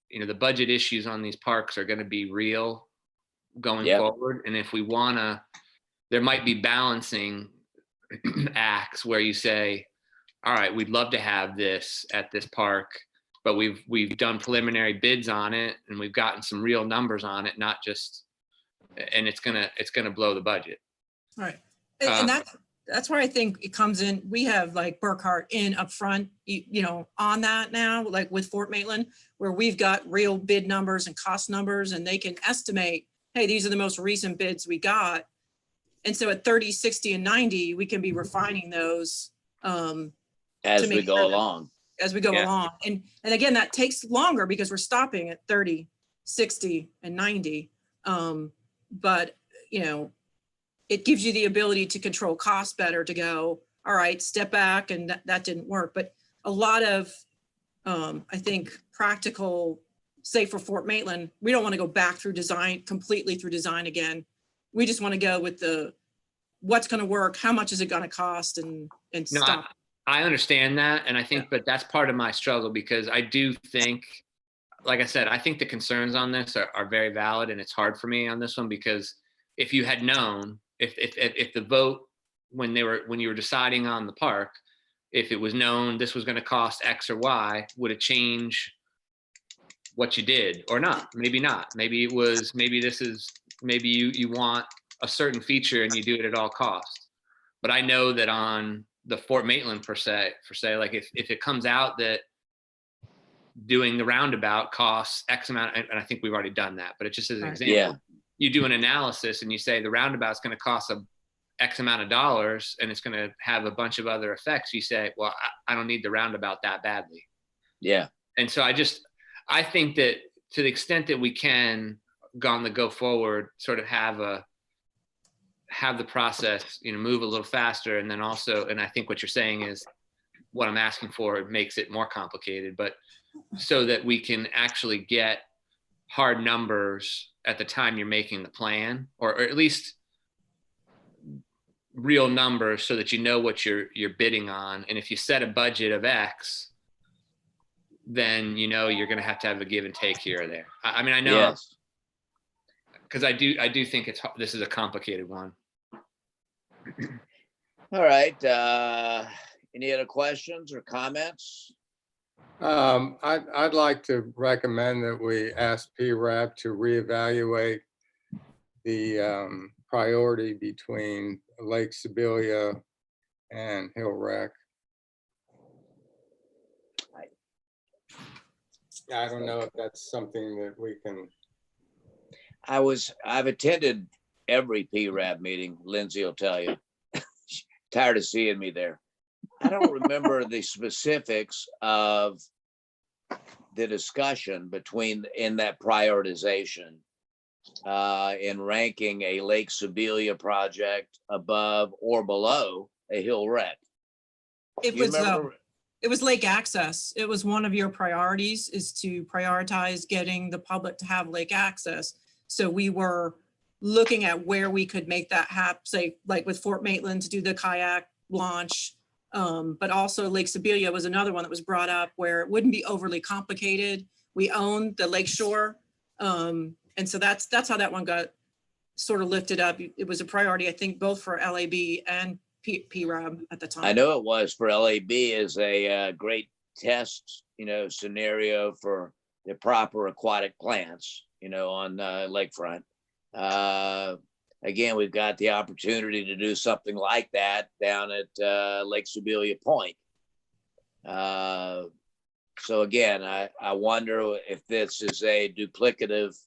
the budget issues on these parks are going to be real going forward. And if we want to, there might be balancing acts where you say, all right, we'd love to have this at this park, but we've done preliminary bids on it, and we've gotten some real numbers on it, not just, and it's gonna blow the budget. All right. And that's where I think it comes in. We have like Burkhart in up front, on that now, like with Fort Maitland, where we've got real bid numbers and cost numbers, and they can estimate, hey, these are the most recent bids we got. And so at 30, 60, and 90, we can be refining those as we go along. As we go along. And again, that takes longer because we're stopping at 30, 60, and 90. But, it gives you the ability to control costs better, to go, all right, step back, and that didn't work. But a lot of, I think, practical, say for Fort Maitland, we don't want to go back through design, completely through design again. We just want to go with what's going to work, how much is it going to cost, and stop. I understand that. And I think, but that's part of my struggle, because I do think, like I said, I think the concerns on this are very valid, and it's hard for me on this one, because if you had known, if the vote, when you were deciding on the park, if it was known this was going to cost X or Y, would it change what you did or not? Maybe not. Maybe it was, maybe you want a certain feature and you do it at all costs. But I know that on the Fort Maitland per se, like if it comes out that doing the roundabout costs X amount, and I think we've already done that, but it's just as an example, you do an analysis and you say the roundabout's going to cost X amount of dollars, and it's going to have a bunch of other effects. You say, well, I don't need the roundabout that badly. Yeah. And so I think that to the extent that we can go forward, sort of have the process, move a little faster. And then also, and I think what you're saying is what I'm asking for, it makes it more complicated, but so that we can actually get hard numbers at the time you're making the plan, or at least real numbers, so that you know what you're bidding on. And if you set a budget of X, then you're going to have a give and take here or there. I mean, I know, because I do think this is a complicated one. All right. Any other questions or comments? I'd like to recommend that we ask PRAB to reevaluate the priority between Lake Sibylla and Hill Rec. I don't know if that's something that we can. I've attended every PRAB meeting. Lindsay will tell you. Tired of seeing me there. I don't remember the specifics of the discussion in that prioritization in ranking a Lake Sibylla project above or below a Hill Rec. It was lake access. It was one of your priorities, is to prioritize getting the public to have lake access. So we were looking at where we could make that happen, say like with Fort Maitland to do the kayak launch. But also Lake Sibylla was another one that was brought up where it wouldn't be overly complicated. We own the lakeshore. And so that's how that one got sort of lifted up. It was a priority, I think, both for LAB and PRAB at the time. I know it was for LAB as a great test, scenario for the proper aquatic plants, on lakefront. again, we've got the opportunity to do something like that down at Lake Sibilia Point. So again, I wonder if this is a duplicative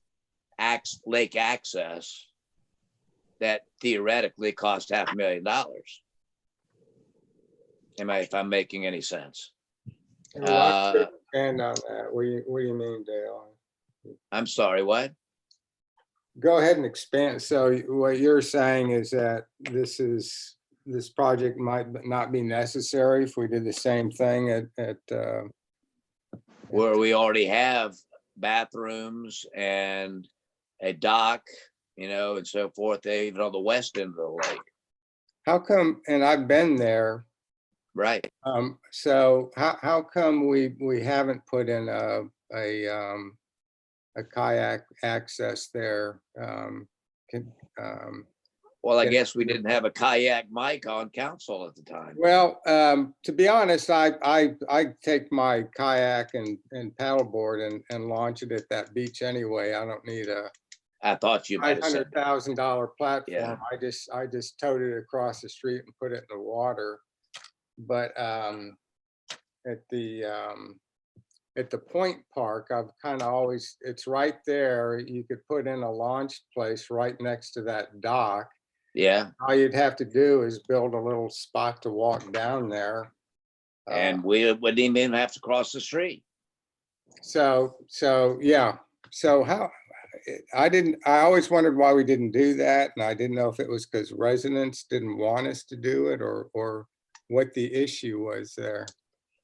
lake access that theoretically cost $500,000. If I'm making any sense? Expand on that. What do you mean, Dale? I'm sorry, what? Go ahead and expand. So what you're saying is that this project might not be necessary if we did the same thing at Where we already have bathrooms and a dock, and so forth, even on the west end of the lake. how come, and I've been there, Right. so how come we haven't put in a kayak access there? Well, I Yeah. guess we didn't have a kayak mic on council at the time. Well, to be honest, I take my kayak and paddleboard and launch it at that beach anyway. I don't need a I thought you might have said that. $500,000 platform. Yeah. I just towed it across the street and put it in the water. But at the Point Park, I've kind of always, it's right there. You could put in a launch place right next to that dock. Yeah, All you'd have to do is build a little spot to walk down there. and we wouldn't even have to cross the street. So yeah. So I always wondered why we didn't do that. And I didn't know if it was because residents didn't want us to do it or what the issue was there.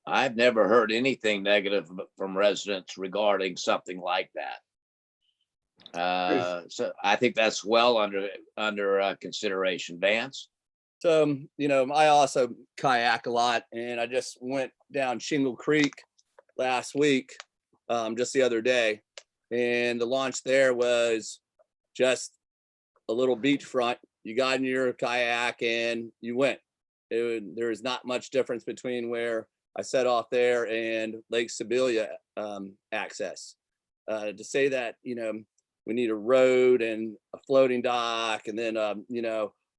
I've never heard anything negative from residents regarding something like that. So I think that's well under consideration. Vance? So, I also kayak a lot, and I just went down Shingle Creek last week, just the other day. And the launch there was just a little beachfront. You got in your kayak and you went. There is not much difference between where I set off there and Lake Sibilia access. To say that, we need a road and a floating dock and then,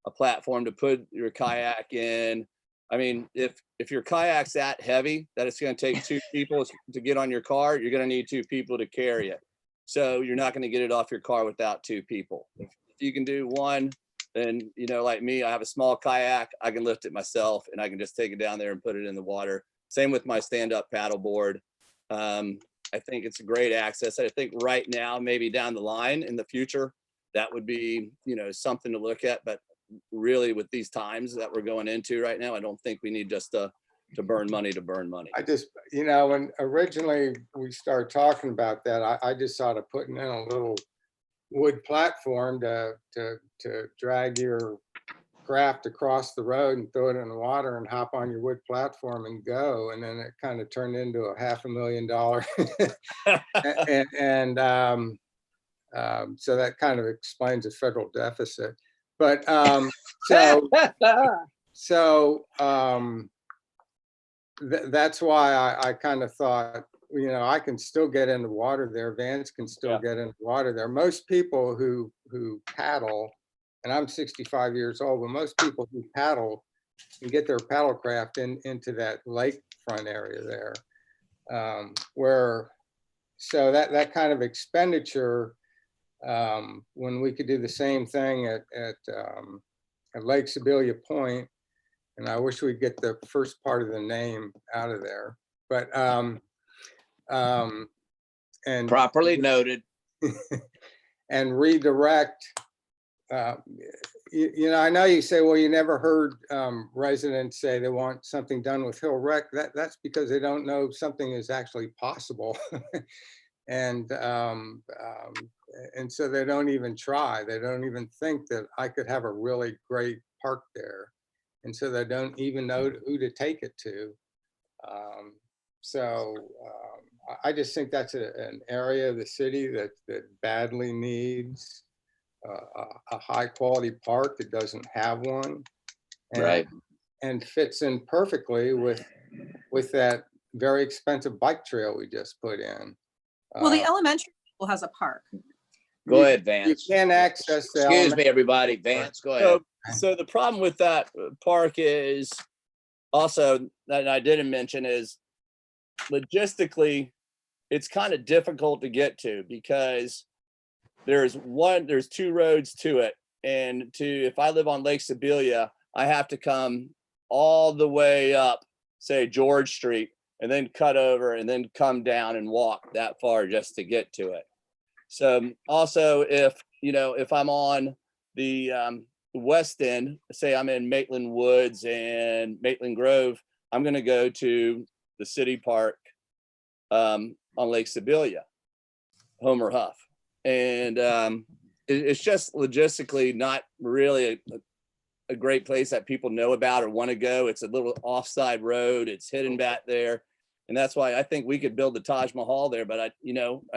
a platform to put your kayak in. I mean, if your kayak's that heavy that it's going to take two people to get on your car, you're going to need two people to carry it. So you're not going to get it off your car without two people. If you can do one, then, like me, I have a small kayak. I can lift it myself and I can just take it down there and put it in the water. Same with my stand-up paddleboard. I think it's a great access. I think right now, maybe down the line in the future, that would be, something to look at. But really with these times that we're going into right now, I don't think we need just to burn money to burn money. I just, when originally we started talking about that, I just thought of putting in a little wood platform to drag your craft across the road and throw it in the water and hop on your wood platform and go. And then it kind of turned into a $500,000. So that kind of explains the federal deficit. But that's why I kind of thought, I can still get in the water there. Vance can still get in the water there. Most people who paddle, and I'm 65 years old, but most people who paddle can get their paddlecraft into that lakefront area there. So that kind of expenditure, when we could do the same thing at Lake Sibilia Point, and I wish we'd get the first part of the name out of there, but and Properly noted. and redirect. I know you say, well, you never heard residents say they want something done with Hill Rec. That's because they don't know something is actually possible. And so they don't even try. They don't even think that I could have a really great park there. And so they don't even know who to take it to. I just think that's an area of the city that badly needs a high quality park that doesn't have one. Right. And fits in perfectly with that very expensive bike trail we just put in. Well, the elementary school has a park. Go ahead, You Vance. can't access the. Excuse me, everybody. Vance, go ahead. So the problem with that park is also, that I didn't mention, is logistically, it's kind of difficult to get to because there's two roads to it. And if I live on Lake Sibilia, I have to come all the way up, say George Street, and then cut over and then come down and walk that far just to get to it. So also if I'm on the west end, say I'm in Maitland Woods and Maitland Grove, I'm going to go to the city park on Lake Sibilia, Homer Huff. And it's just logistically not really a great place that people know about or want to go. It's a little offside road. It's hidden back there. And that's why I think we could build the Taj Mahal there, but I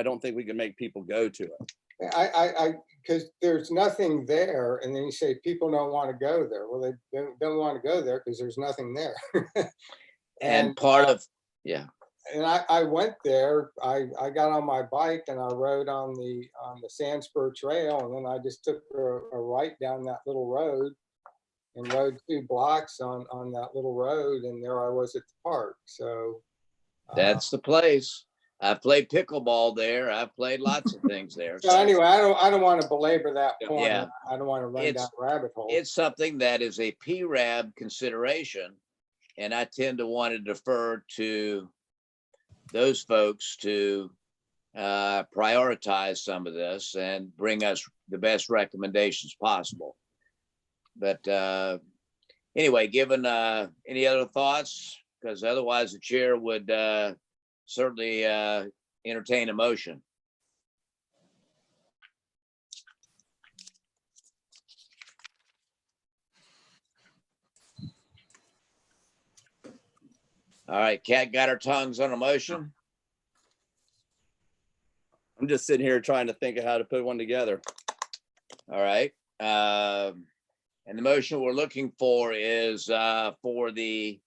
don't think we can make people go to it. Because there's nothing there, and then you say people don't want to go there. Well, they don't want to go there because there's nothing there. And part of, yeah. And I went there. I got on my bike and I rode on the Sandspur Trail, and then I just took a right down that little road and rode 2 blocks on that little road, and there I was at the park. So That's the place. I've played pickleball there. I've played lots of things there. So anyway, I don't want to belabor that point. Yeah. I don't want to run down a rabbit hole. It's something that is a PRAB consideration, and I tend to want to defer to those folks to prioritize some of this and bring us the best recommendations possible. But anyway, given any other thoughts, because otherwise the chair would certainly entertain a motion. All right, Kat got her tongues on a motion. I'm just sitting here trying to think of how to put one together. All right. And the motion we're looking for is for the,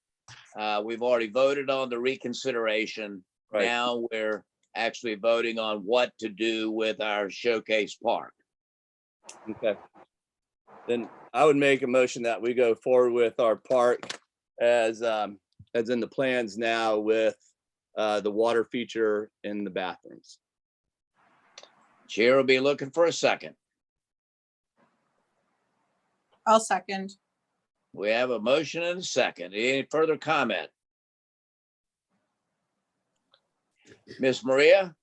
we've already voted on the reconsideration. Right. Now we're actually voting on what to do with our showcase park. Okay. Then I would make a motion that we go forward with our park as in the plans now, with the water feature in the bathrooms. Chair will be looking for a second. I'll second. We have a motion and a second. Any further comment? Miss Maria,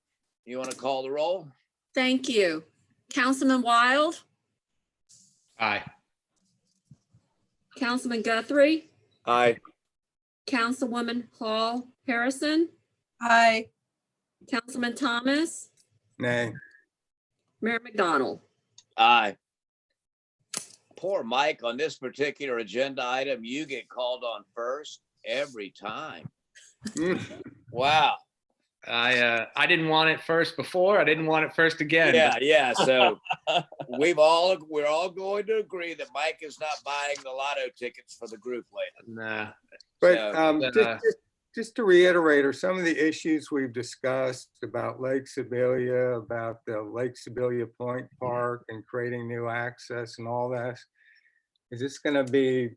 you want to call the roll? Thank you. Councilman Wild, Aye. Councilman Guthrie, Aye. Councilwoman Hall Harrison, Aye. Councilman Thomas, Nay. Mayor McDonald. Aye. Poor Mike, on this particular agenda item, you get called on first every time. Wow. I didn't want it first before. I didn't want it first again. Yeah. So we're all going to agree that Mike is not buying the lotto tickets for the group later. Nah. But just to reiterate, are some of the issues we've discussed about Lake Sibilia, about the Lake Sibilia Point Park and creating new access and all that, is this going to be,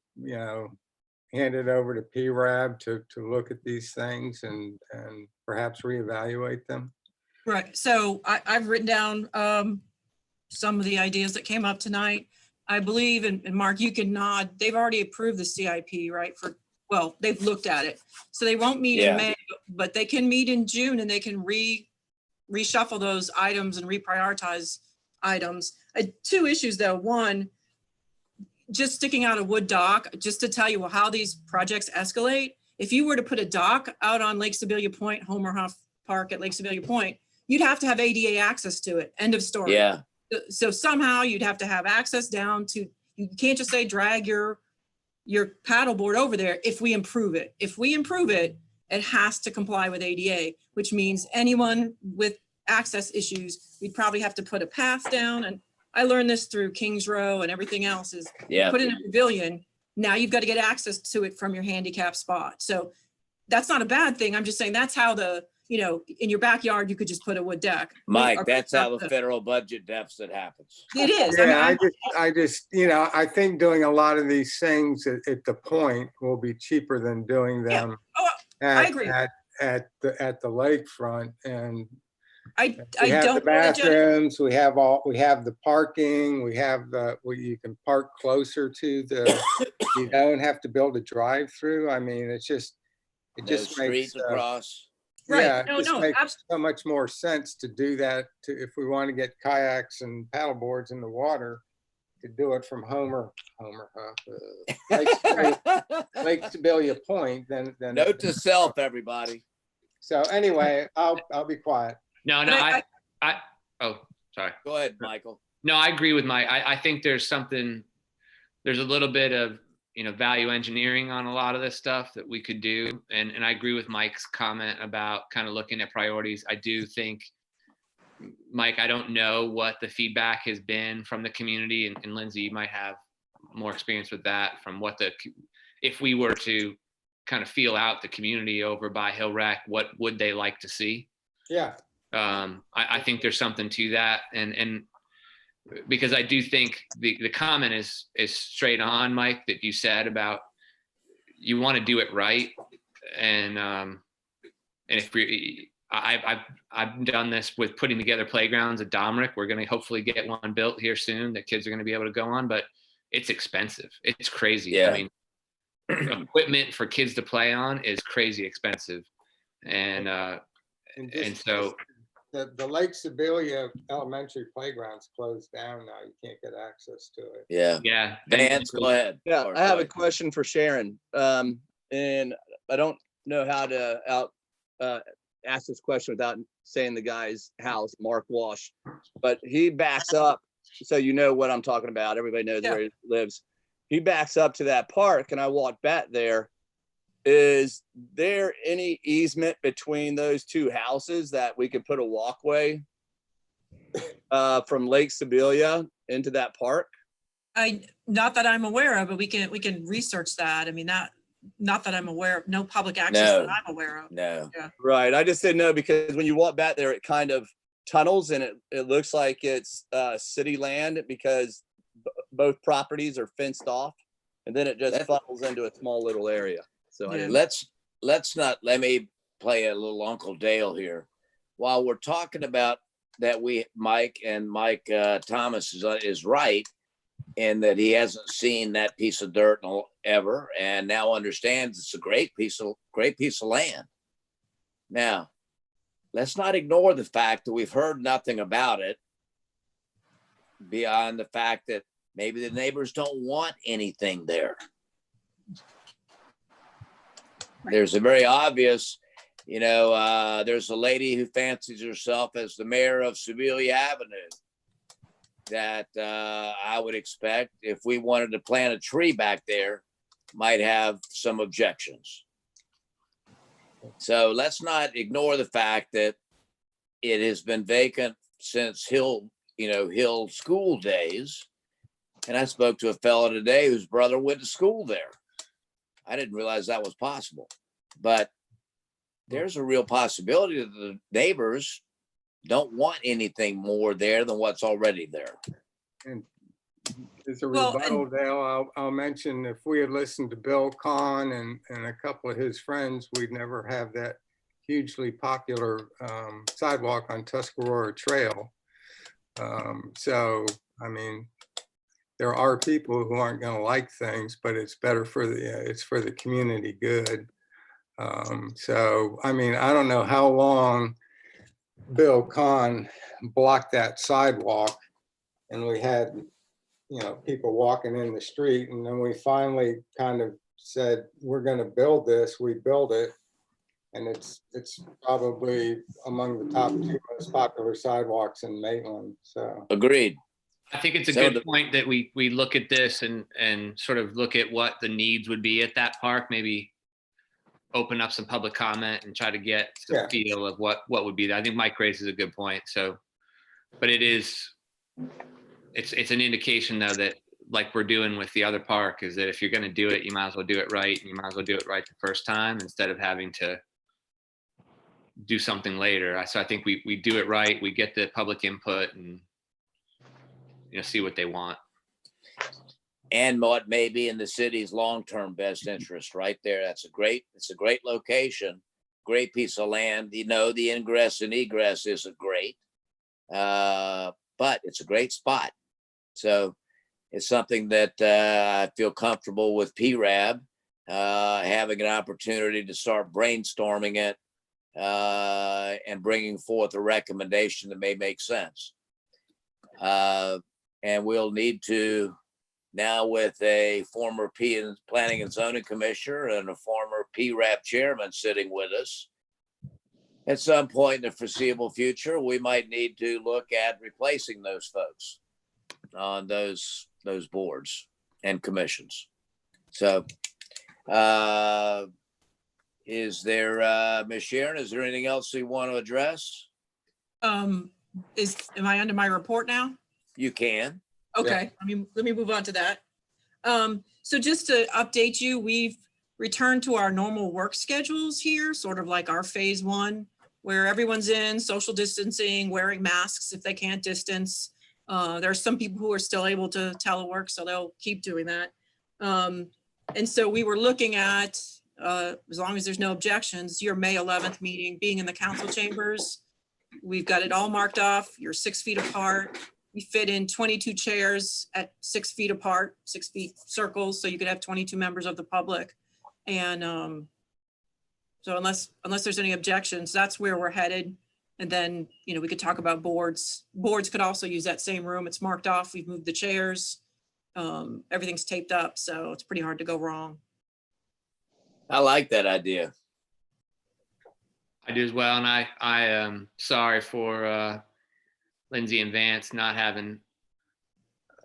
handed over to PRAB to look at these things and perhaps reevaluate them? Right. So I've written down some of the ideas that came up tonight. I believe, and Mark, you can nod, they've already approved the CIP, right? Well, they've looked at it. So they won't meet in May, but they can meet in June and they can reshuffle those items and reprioritize items. 2 issues though. One, just sticking out a wood dock, just to tell you how these projects escalate. If you were to put a dock out on Lake Sibilia Point, Homer Huff Park at Lake Sibilia Point, you'd have to have ADA access to it. End of story. Yeah. So somehow you'd have to have access down to, you can't just say drag your paddleboard over there. If we improve it, it has to comply with ADA, which means anyone with access issues, we'd probably have to put a path down. And I learned this through Kings Row and everything else is put in a pavilion. Now you've got to get access to it from your handicap spot. So that's not a bad thing. I'm just saying that's how you know, in your backyard, you could just put a wood deck. Mike, Or- that's how the federal budget deficit happens. It is. I mean, Yeah, I just, you know, I think doing a lot of these things at the point will be cheaper than doing Yeah. them Oh, I at, agree. at the lakefront. And I we have the don't know that Jenny- bathrooms, we have the parking, we have where you can park closer to the, you don't have to build a drive-through. I mean, it No just streets makes, across. Right. yeah, it No, just no, makes so much more sense to do that if we want to get kayaks and paddle boards in the water, to do it from Lake Sibilia Point, then. Note to self, everybody. So anyway, I'll be quiet. No, But oh, sorry. Go ahead, Michael. No, I agree with Mike. I think there's a little bit of, you know, value engineering on a lot of this stuff that we could do. And I agree with Mike's comment about kind of looking at priorities. I do think, Mike, I don't know what the feedback has been from the community, and Lindsay, you might have more experience with that, from if we were to kind of feel out the community over by Hill Rec, what would they like to see? Yeah. I think there's something to that. And because I do think the comment is straight on, Mike, that you said about you want to do it right. And if I've done this with putting together playgrounds at Domrick. We're going to hopefully get one built here soon that kids are going to be able to go on, but it's expensive. It's crazy. Yeah. I mean, equipment for kids to play on is crazy expensive. And so the Lake Sibilia Elementary playground's closed down now. You can't get access to it. Yeah. yeah. Vance, go ahead. Yeah, Or I have go a question for Sharon. And I don't know how to ask this question without saying the guy's house, Mark Walsh, but he backs up. So you know what I'm talking about. Everybody knows where he lives. He backs up to that park and I walk back there. Is there any easement between those two houses that we could put a walkway from Lake Sibilia into that park? Not that I'm aware of, but we can research that. I mean, not that I'm aware of, no public access No. that I'm aware of. No. Right. I just didn't know because when you walk back there, it kind of tunnels and it looks like it's city land because both properties are fenced off, and then it just funnels into a small little area. So I Yeah. didn't- Let me play a little Uncle Dale here. While we're talking about that, Mike Thomas is right in that he hasn't seen that piece of dirt ever, and now understands it's a great piece of land. Now, let's not ignore the fact that we've heard nothing about it beyond the fact that maybe the neighbors don't want anything there. There's a very obvious, there's a lady who fancies herself as the mayor of Sibilia Avenue that I would expect, if we wanted to plant a tree back there, might have some objections. So let's not ignore the fact that it has been vacant since Hill school days. And I spoke to a fellow today whose brother went to school there. I didn't realize that was possible, but there's a real possibility that the neighbors don't want anything more there than what's already there. And as a Well, rebuttal, Dale, I'll mention if we had listened to Bill Kahn and a couple of his friends, we'd never have that hugely popular sidewalk on Tuscarora Trail. So, I mean, there are people who aren't going to like things, but it's better for it's for the community good. So, I mean, I don't know how long Bill Kahn blocked that sidewalk and we had, people walking in the street, and then we finally kind of said, we're going to build this. We build it. And it's probably among the top 2 most popular sidewalks in Maitland. So Agreed. I think it's a So good point that we look at this and sort of look at what the needs would be at that park, maybe open up some public comment and try to get some feel of what would be there. I think Mike raises a good point. So, but it's an indication though that, like we're doing with the other park, is that if you're going to do it, you might as well do it right. And you might as well do it right the first time instead of having to do something later. So I think we do it right. We get the public input and, see what they want. And what may be in the city's long-term best interest right there. It's a great location, great piece of land. The ingress and egress isn't great, but it's a great spot. So it's something that I feel comfortable with PRAB having an opportunity to start brainstorming it and bringing forth a recommendation that may make sense. And we'll need to, now with a former Planning and Zoning Commissioner and a former PRAB chairman sitting with us, at some point in the foreseeable future, we might need to look at replacing those folks on those boards and commissions. So is there, Ms. Sharon, is there anything else you want to address? Am I under my report now? You can. Okay, let me move on to that. So just to update you, we've returned to our normal work schedules here, sort of like our phase 1, where everyone's in social distancing, wearing masks if they can't distance. There are some people who are still able to telework, so they'll keep doing that. And so we were looking at, as long as there's no objections, your May 11th meeting being in the council chambers. We've got it all marked off. You're 6 feet apart. We fit in 22 chairs at 6 feet apart, 6 feet circles, so you could have 22 members of the public. And so unless there's any objections, that's where we're headed. And then, we could talk about boards. Boards could also use that same room. It's marked off. We've moved the chairs. Everything's taped up, so it's pretty hard to go wrong. I like that idea. I do as well. And I am sorry for Lindsay and Vance not having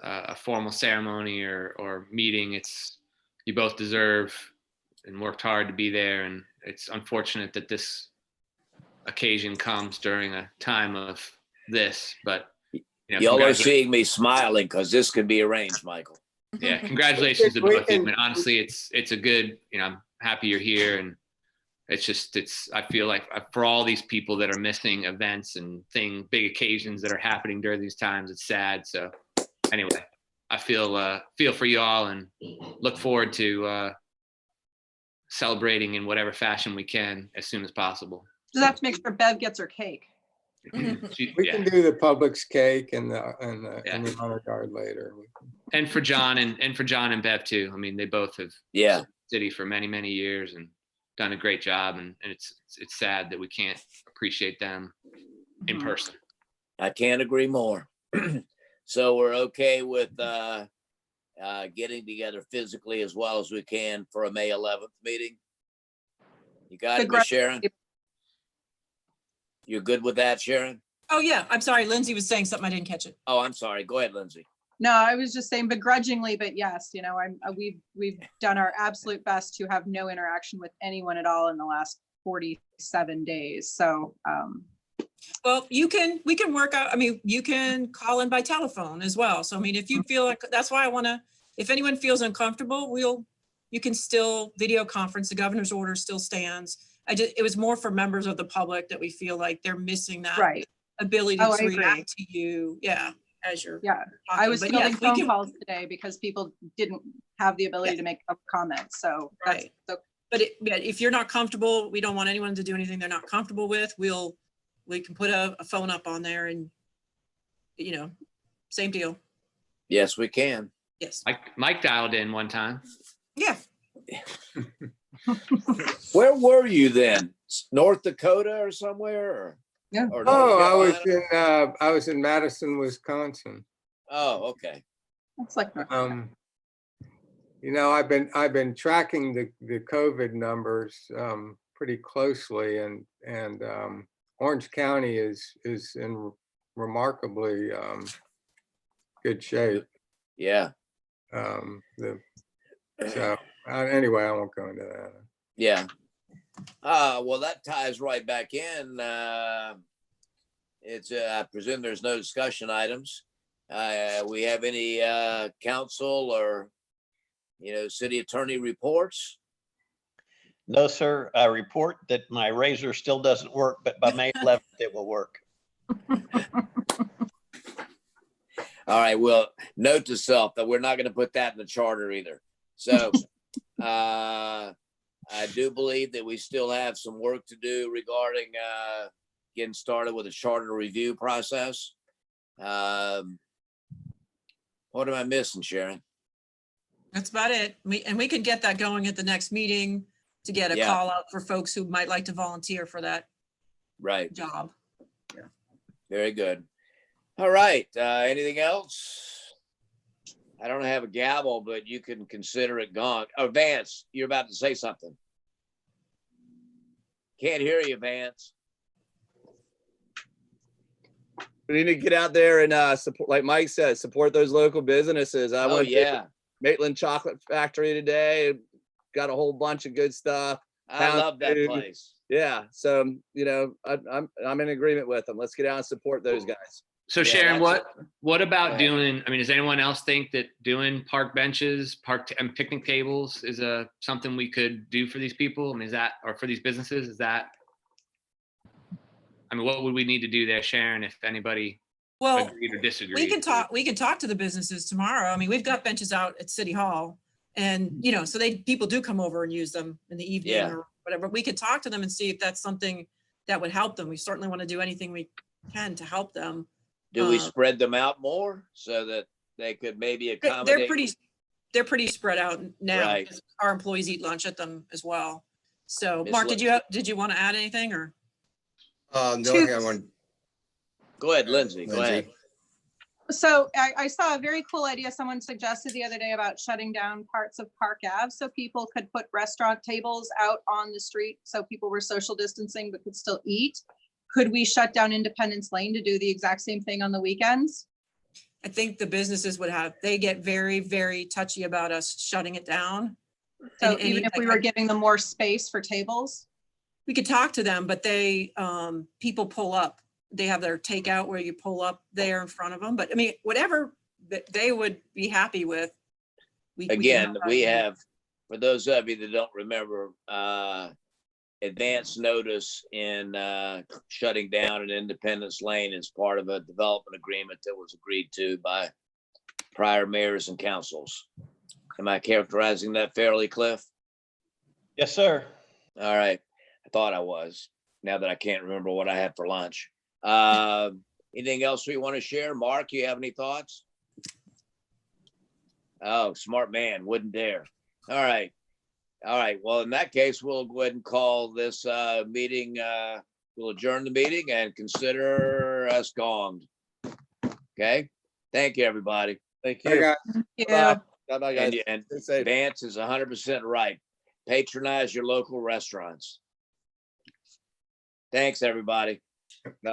a formal ceremony or meeting. You both deserve and worked hard to be there. And it's unfortunate that this occasion comes during a time of this, but y'all are seeing me smiling because this could be arranged, Michael. Yeah, congratulations to both of you. I mean, honestly, it's a good, I'm happy you're here, and I feel like for all these people that are missing events and big occasions that are happening during these times, it's sad. So anyway, I feel for you all and look forward to celebrating in whatever fashion we can as soon as possible. Just have to make sure Bev gets her cake. We can do the Publix cake and the honor guard later. And for John and Bev too. I mean, they both have city for many, many years and done a great job. And it's sad that we can't appreciate them in person. I can't agree more. So we're okay with getting together physically as well as we can for a May 11th meeting. You got it, Ms. Sharon? You're good with that, Sharon? Oh, yeah. I'm sorry. Lindsay was saying something. I didn't catch it. Oh, I'm sorry. Go ahead, Lindsay. No, I was just saying begrudgingly, but yes, we've done our absolute best to have no interaction with anyone at all in the last 47 days. So, well, we can work out. I mean, you can call in by telephone as well. So, I mean, if you feel like, that's why if anyone feels uncomfortable, you can still video conference. The governor's order still stands. It was more for members of the public that we feel like they're missing that ability to react to you. Yeah. As you're talking. I was fielding phone calls today because people didn't have the ability to make comments. So right. But if you're not comfortable, we don't want anyone to do anything they're not comfortable with. We can put a phone up on there and, same deal. Yes, we can. Yes. Mike dialed in one time. Yeah. Where were you then? North Dakota or somewhere? Or? Yeah. I was in Madison, Wisconsin. Oh, okay. That's like I've been tracking the COVID numbers pretty closely, and Orange County is in remarkably good shape. Yeah. Anyway, I won't go into that. Yeah. Well, that ties right back in. I presume there's no discussion items. We have any council or, city attorney reports? No, sir. I report that my razor still doesn't work, but by May 11th, it will work. All right, well, note to self that we're not going to put that in the charter either. So I do believe that we still have some work to do regarding getting started with a charter review process. What am I missing, Sharon? That's about it. We can get that going at the next meeting to get a Yeah. call out for folks who might like to volunteer for that Right, job. very good. All right, anything else? I don't have a gavel, but you can consider it gone. Oh, Vance, you're about to say something. Can't hear you, Vance. We need to get out there and support, like Mike said, support those local businesses. I Oh, went to yeah, Maitland Chocolate Factory today. Got a whole bunch of good stuff. I Pound love that food. place. Yeah, so you know, I'm in agreement with them. Let's get out and support those guys. So Yeah, Sharon, that's- what Go about ahead. doing, I mean, does anyone else think that doing park benches, and picnic tables is something we could do for these people? I mean, or for these businesses, I mean, what would we need to do there, Sharon, if anybody Well, agreed or disagreed? we can talk to the businesses tomorrow. I mean, we've got benches out at City Hall. And, so people do come over and use them in the evening Yeah. or whatever. We could talk to them and see if that's something that would help them. We certainly want to do anything we can to help them. Do we Uh, spread them out more so that they could maybe They're accommodate? they're pretty spread out now. Right. Because our employees eat lunch at them as well. So Miss Mark, Lin- did you want to add anything or? The only thing I want, Go ahead, Lindsay, go Lindsay. ahead. So I saw a very cool idea someone suggested the other day about shutting down parts of Park Ave so people could put restaurant tables out on the street so people were social distancing but could still eat. Could we shut down Independence Lane to do the exact same thing on the weekends? I think the businesses they get very, very touchy about us shutting it down. So And even if we were giving them more space for tables? We could talk to them, but people pull up. They have their takeout where you pull up there in front of them. But I mean, whatever that they would be happy with. we can Again, help we out. have, for those of you that don't remember, advance notice in shutting down an Independence Lane as part of a development agreement that was agreed to by prior mayors and councils. Am I characterizing that fairly, Cliff? Yes, sir. All right, I thought I was, now that I can't remember what I had for lunch. Anything else we want to share? Mark, you have any thoughts? Oh, smart man, wouldn't dare. All right. All right, well, in that case, we'll go ahead and call this meeting, we'll adjourn the meeting and consider us gonged. Okay, thank you, everybody. Thank I you. got, Yeah. Bye, guys. And Stay safe. Vance is 100% right. Patronize your local restaurants. Thanks, everybody. Night.